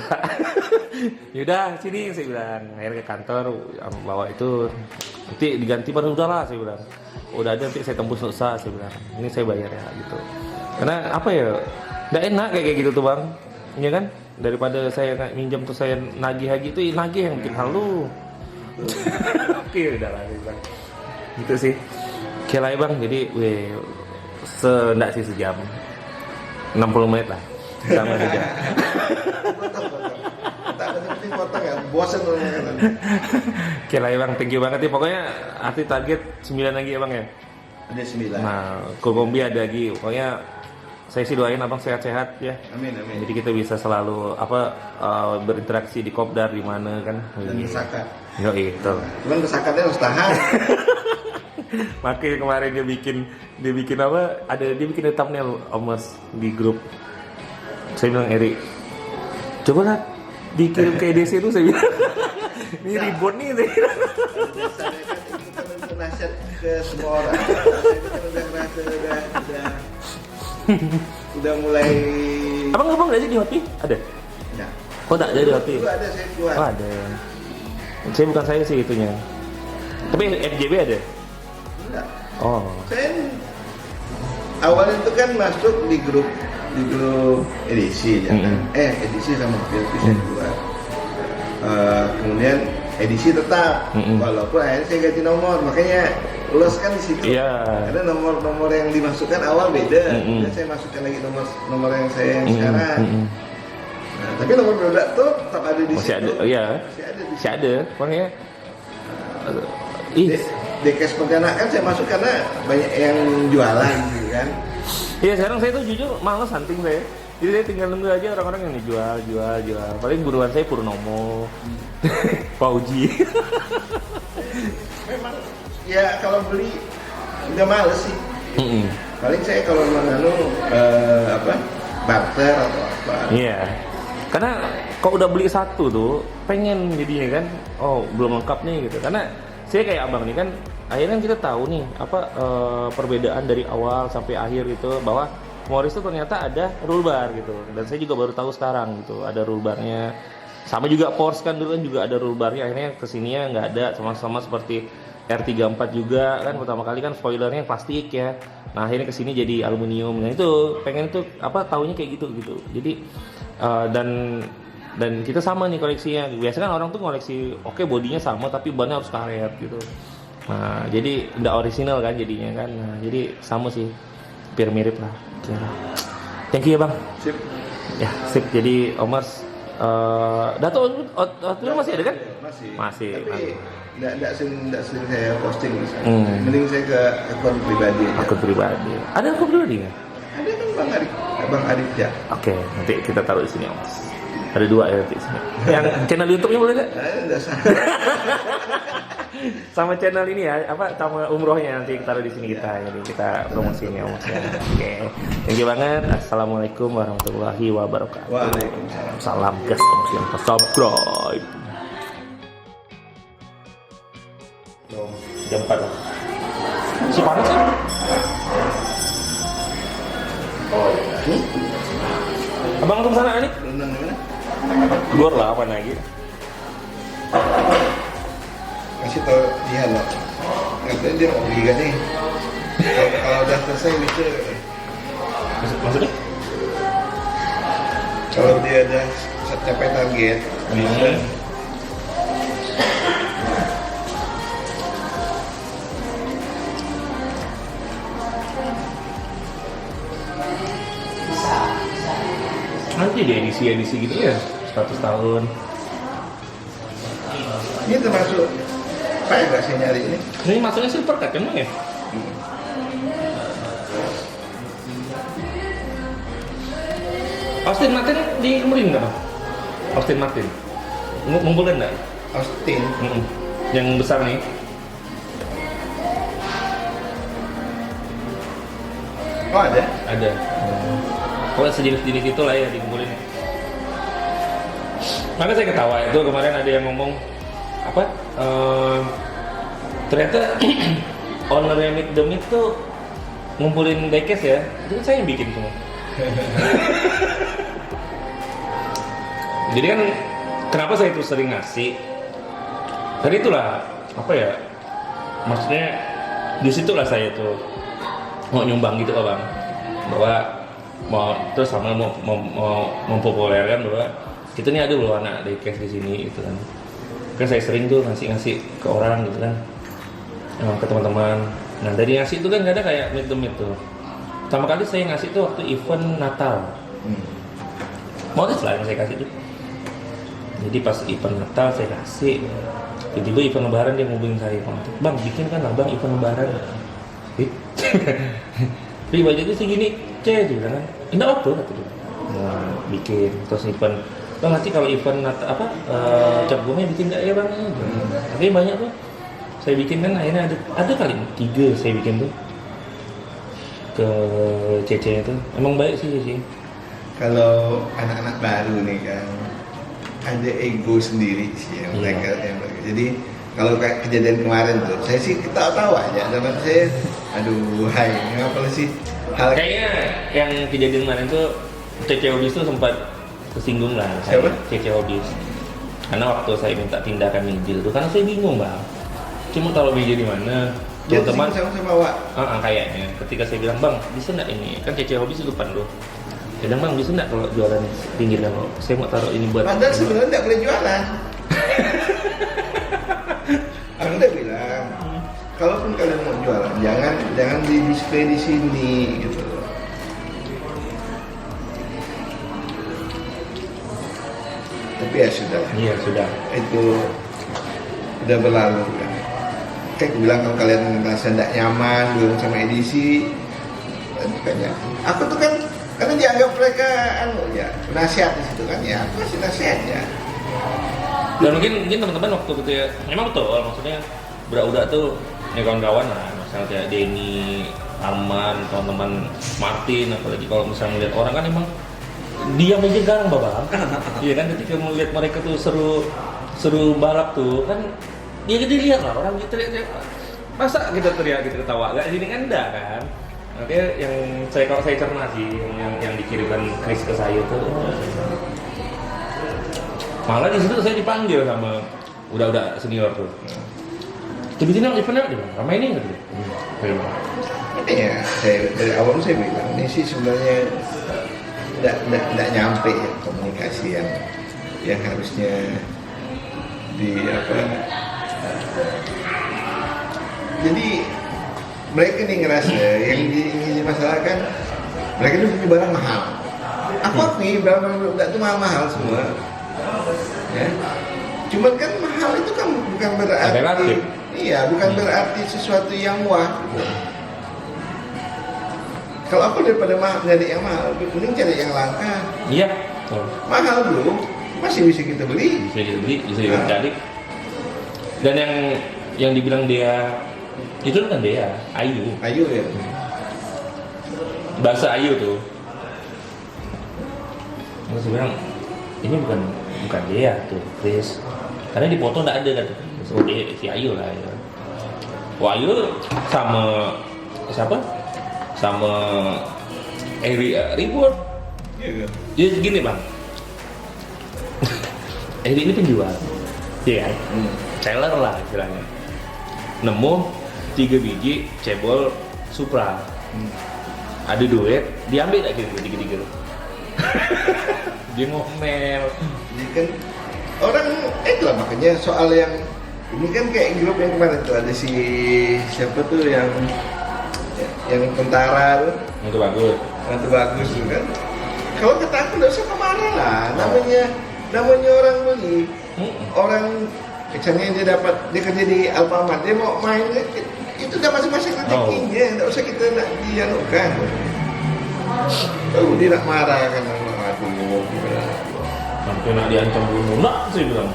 Yaudah sini saya bilang, akhirnya ke kantor bawa itu nanti diganti baru udahlah saya bilang, udah ada nanti saya tembus usaha saya bilang, ini saya bayar ya gitu. Karena apa ya, nggak enak kayak gitu tuh bang, ya kan? Daripada saya minjam tuh saya nagih lagi itu nagih yang bikin halu. Oke udah lah bang. Gitu sih. Oke lah ya bang, jadi enggak sih sejam 60 menit lah sama juga. Tak penting potong ya, bosan orang. Oke lah ya bang, thank you banget ya. Pokoknya arti target 9 lagi ya bang ya. Ada 9. Nah, Kombi ada lagi. Pokoknya saya sih doain abang sehat-sehat ya. Amin. Jadi kita bisa selalu berinteraksi di Kopdar di mana kan. Dan kesakat. Yo itu. Cuman kesakatnya harus tahan. Makanya kemarin dia bikin apa? Dia bikin thumbnail Omers di grup. Saya bilang Eri, cobalah dikirim ke EDC itu saya bilang. Ini ribut nih saya bilang. Itu nasihat ke semua orang. Saya udah ngerasa udah mulai. Abang nggak aja di Hotpi? Ada? Ya. Oh tak ada di Hotpi? Itu ada saya buat. Oh ada. Saya bukan saya sih itunya. Tapi FJB ada? Enggak. Oh. Saya awalnya itu kan masuk di grup edisi ya kan. Edisi sama Filpi saya buat. Kemudian edisi tetap, walaupun akhirnya saya ganti nomor, makanya los kan di situ. Iya. Karena nomor yang dimasukkan awal beda, kemudian saya masukkan lagi nomor yang saya yang sekarang. Nah, tapi nomor produk tuh tetap ada di masih situ. Ada, iya. Masih ada, makanya. Dekes Pontianak kan saya masuk karena banyak yang jualan gitu kan. Iya sekarang saya tuh jujur malas hunting saya. Jadi saya tinggal nunggu aja orang-orang yang jual. Paling buruan saya Purnomo, Pauji. Memang ya kalau beli udah males sih. Paling saya kalau barter atau apa. Iya. Karena kalau udah beli satu tuh pengen jadinya kan, oh belum lengkap nih gitu. Karena saya kayak abang nih kan, akhirnya kita tahu nih perbedaan dari awal sampai akhir gitu bahwa Morris itu ternyata ada rule bar gitu, dan saya juga baru tahu sekarang gitu ada rule barnya. Sama juga Porsche kan dulu kan juga ada rule barnya, akhirnya kesininya nggak ada, sama-sama seperti R34 juga kan pertama kali kan spoilernya plastik ya. Nah akhirnya kesini jadi aluminium. Nah itu pengen tuh taunya kayak gitu. Jadi dan kita sama nih koleksinya. Biasanya kan orang tuh koleksi bodinya sama tapi bannya harus karet gitu. Nah jadi nggak original kan jadinya kan. Nah, jadi sama sih, hampir mirip lah. Thank you ya bang. Sip. Ya sip. Jadi Omers Dato masih ada kan? Masih. Tapi nggak sering saya posting misalnya. Mending saya ke akun pribadi. Akun pribadi. Ada akun pribadi nggak? Ada kan Bang Arif ya. Oke, nanti kita taruh di sini Omers. Ada 2 ya nanti sini. Yang channel YouTube-nya boleh nggak? Nggak usah. sama channel ini ya, sama umrohnya nanti taruh di sini kita, jadi kita promosinya Masnya. Oke, thank you banget. Assalamualaikum warahmatullahi wabarakatuh. Waalaikumsalam. Salam gas, yang subscribe. Jam 4 lah. Si panas sih. Oh iya. Abang langsung sana nih. Renang gimana? Keluar lah apa lagi? Kasih tau dia loh. Katanya dia mau beli kan nih. Kalau udah selesai bisa. Maksudnya? Kalau dia udah capai target, bisa. Nanti di edisi gitu ya, 100 tahun. Ini termasuk apa yang nggak saya nyari ini? Ini masuknya silver cut kan ya? Austin Martin dikumpulin nggak? Austin Martin ngumpulin nggak? Austin. Yang besar nih. Oh ada? Ada. Pokoknya sejenis-jenis itu lah ya dikumpulin. Maka saya ketawa itu kemarin ada yang ngomong apa? Ternyata ownernya Meet the Meet tuh ngumpulin diecast ya. Itu kan saya yang bikin semua. Jadi kan kenapa saya itu sering ngasih? Tadi itulah apa ya? Maksudnya di situlah saya tuh mau nyumbang gitu Bang, bahwa mau terus sama mau mempopulerkan bahwa kita nih ada loh anak diecast di sini gitu kan. Kan saya sering tuh ngasih ke orang gitu kan, ke teman-teman. Nah dari ngasih itu kan nggak ada kayak Meet the Meet tuh. Pertama kali saya ngasih tuh waktu event Natal. Modest lah yang saya kasih tuh. Jadi pas event Natal saya kasih. Tiba-tiba event Lebaran dia ngubungin saya, Bang bikin kan lah Bang event Lebaran. Tapi baju itu segini, dia bilang kan, enggak apa kata dia. Nah, bikin terus event. Bang nanti kalau event cap gomnya bikin enggak ya Bang? Tapi banyak tuh. Saya bikin kan akhirnya ada kali 3 saya bikin tuh ke Cece itu. Emang baik sih Cece. Kalau anak-anak baru nih kan ada ego sendiri sih yang mereka. Jadi kalau kayak kejadian kemarin tuh, saya sih ketawa-tawa aja. Dalam saya, aduh, hai, ngapa sih? Kayaknya yang kejadian kemarin tuh Cece Hobis tuh sempat tersinggung lah. Siapa? Cece Hobis. Karena waktu saya minta pindahkan meja tuh, karena saya bingung Bang. Cuma taruh meja di mana? Teman-teman sama bawa. Kayaknya. Ketika saya bilang Bang, bisa nggak ini? Kan Cece Hobis itu depan tuh. Dia bilang Bang, bisa nggak kalau jualan pinggir kan? Saya mau taruh ini buat. Padahal sebenarnya nggak boleh jualan. Aku udah bilang, kalaupun kalian mau jualan, jangan di display di sini gitu loh. Tapi ya sudah. Iya sudah. Itu udah berlalu kan. Kayak gue bilang kalau kalian merasa tidak nyaman belum sama edisi, kayaknya aku tuh kan karena dianggap mereka ya penasihat di situ kan ya, aku kasih nasihatnya. Dan mungkin teman-teman waktu itu ya, memang betul maksudnya budak-budak tuh ya kawan-kawan lah, misalnya kayak Denny, Arman, teman-teman Martin, apalagi kalau misalnya melihat orang kan emang diam aja garang Bang. Iya kan ketika melihat mereka tuh seru balap tuh kan dia jadi lihat lah orang gitu masa kita teriak kita ketawa gak sini kan enggak kan. Oke, yang kalau saya cerna sih yang dikirimkan Chris ke saya tuh malah di situ saya dipanggil sama udah senior tuh. Tapi ini eventnya di mana? Ramai ini nggak tuh? Iya, dari awal saya bilang ini sih sebenarnya tidak nyampe ya komunikasi yang harusnya di apa. Jadi mereka nih ngerasa yang dimasalahkan mereka itu punya barang mahal. Aku nih barang itu mahal-mahal semua. Ya. Cuman kan mahal itu kan bukan berarti relatif. Iya, bukan berarti sesuatu yang wah. Kalau aku daripada nyari yang mahal, mending cari yang langka. Iya. Mahal belum, masih bisa kita beli. Bisa dibeli, bisa dicari. Dan yang dibilang dia itu kan dia Ayu ya. bahasa Ayu tuh. Terus dia bilang ini bukan dia tuh Chris, karena di foto nggak ada kan. Oh dia si Ayu lah ya. Wah Ayu sama siapa? Sama Eri Reward. Iya kan? Jadi gini bang, Eri ini penjual, iya kan? Seller lah istilahnya. Nemu 3 biji cebol Supra, ada duit, diambil lagi tiga-tiga. Dia ngomel. Jadi kan orang lah makanya soal yang ini kan kayak grup yang kemarin tuh ada si siapa tuh yang tentara tuh. Itu bagus. Itu bagus tuh kan. Kalau kata aku nggak usah marah lah. Namanya orang beli, orang misalnya dia kerja di Alfamart, dia mau main itu udah masing-masing rezekinya, nggak usah kita nak dianukan. Dia nak marah kan, aduh gimana? Sampai nak diancam bunuh, nak saya bilang.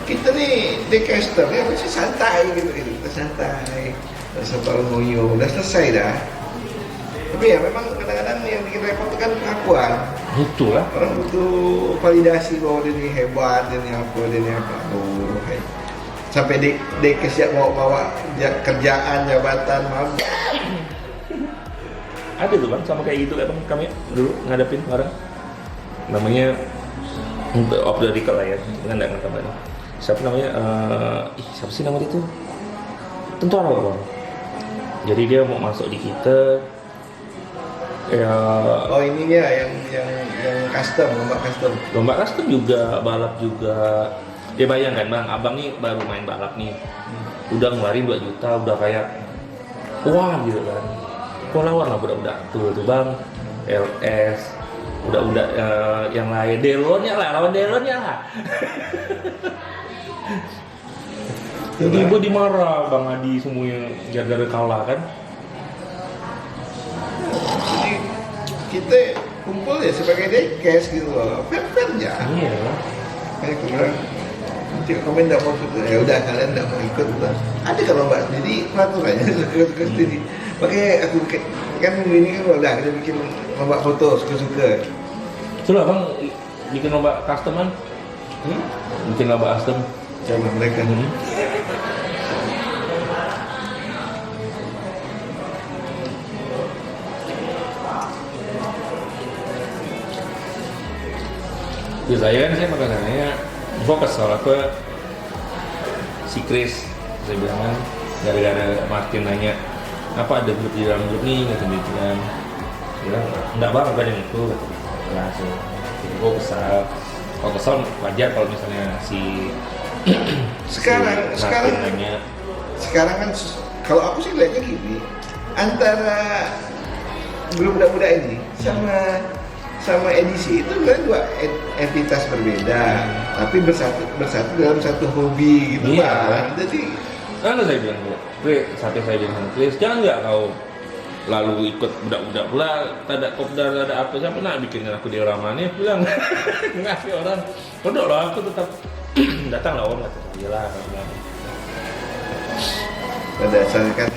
Kita nih decaster ya masih santai gitu, kita santai, sampai ngoyo, udah selesai dah. Tapi ya memang kadang-kadang yang bikin repot kan pengakuan. Itulah. Orang butuh validasi bahwa dia ini hebat, dia ini apa. Aduh, sampai dekes ya bawa kerjaan, jabatan, maaf. Ada tuh bang, sama kayak gitu kan bang, kami dulu ngadepin orang. Namanya off the record lah ya, kita nggak ngerti apa. Siapa namanya? Siapa sih nama itu? Tentara bang. Jadi dia mau masuk di kita. Ya. Oh ininya yang custom, lomba custom juga, balap juga. Ya bayangkan bang, abang nih baru main balap nih, udah ngeluarin 2 juta, udah kayak wah gitu kan. Kok lawan lah budak-budak tuh bang, LS, budak-budak yang lain, Delonnya lah, lawan Delonnya lah. Jadi ibu dimarah bang Adi semuanya gara-gara kalah kan. Jadi kita kumpul ya sebagai dekes gitu loh, fair aja. Iya. Kayak kemarin nanti komen nggak mau ikut, ya udah kalian nggak mau ikut udah. Ada kalau mbak jadi peraturannya suka-suka sendiri. Makanya aku kan ini kan udah kita bikin lomba foto suka-suka. Coba bang bikin lomba custom kan? Bikin lomba custom. Sama mereka. Ya saya makanya fokus soal apa si Chris, saya bilang kan gara-gara Martin nanya apa ada grup di dalam grup nih nggak gitu kan, bilang enggak bang ada yang itu langsung jadi gue kesal wajar kalau misalnya si sekarang nanya. Sekarang kan kalau aku sih lihatnya gini, antara grup muda-muda ini sama edisi itu kan 2 entitas berbeda, tapi bersatu dalam satu hobi gitu kan. Jadi kan saya bilang saya bilang Chris, jangan nggak kau lalu ikut budak-budak pula, ada kopdar, ada apa, siapa nak bikin aku diorama nih, bilang ngasih orang, udah lah aku tetap datang lah orang, nggak terlalu lah. pada dasarnya kan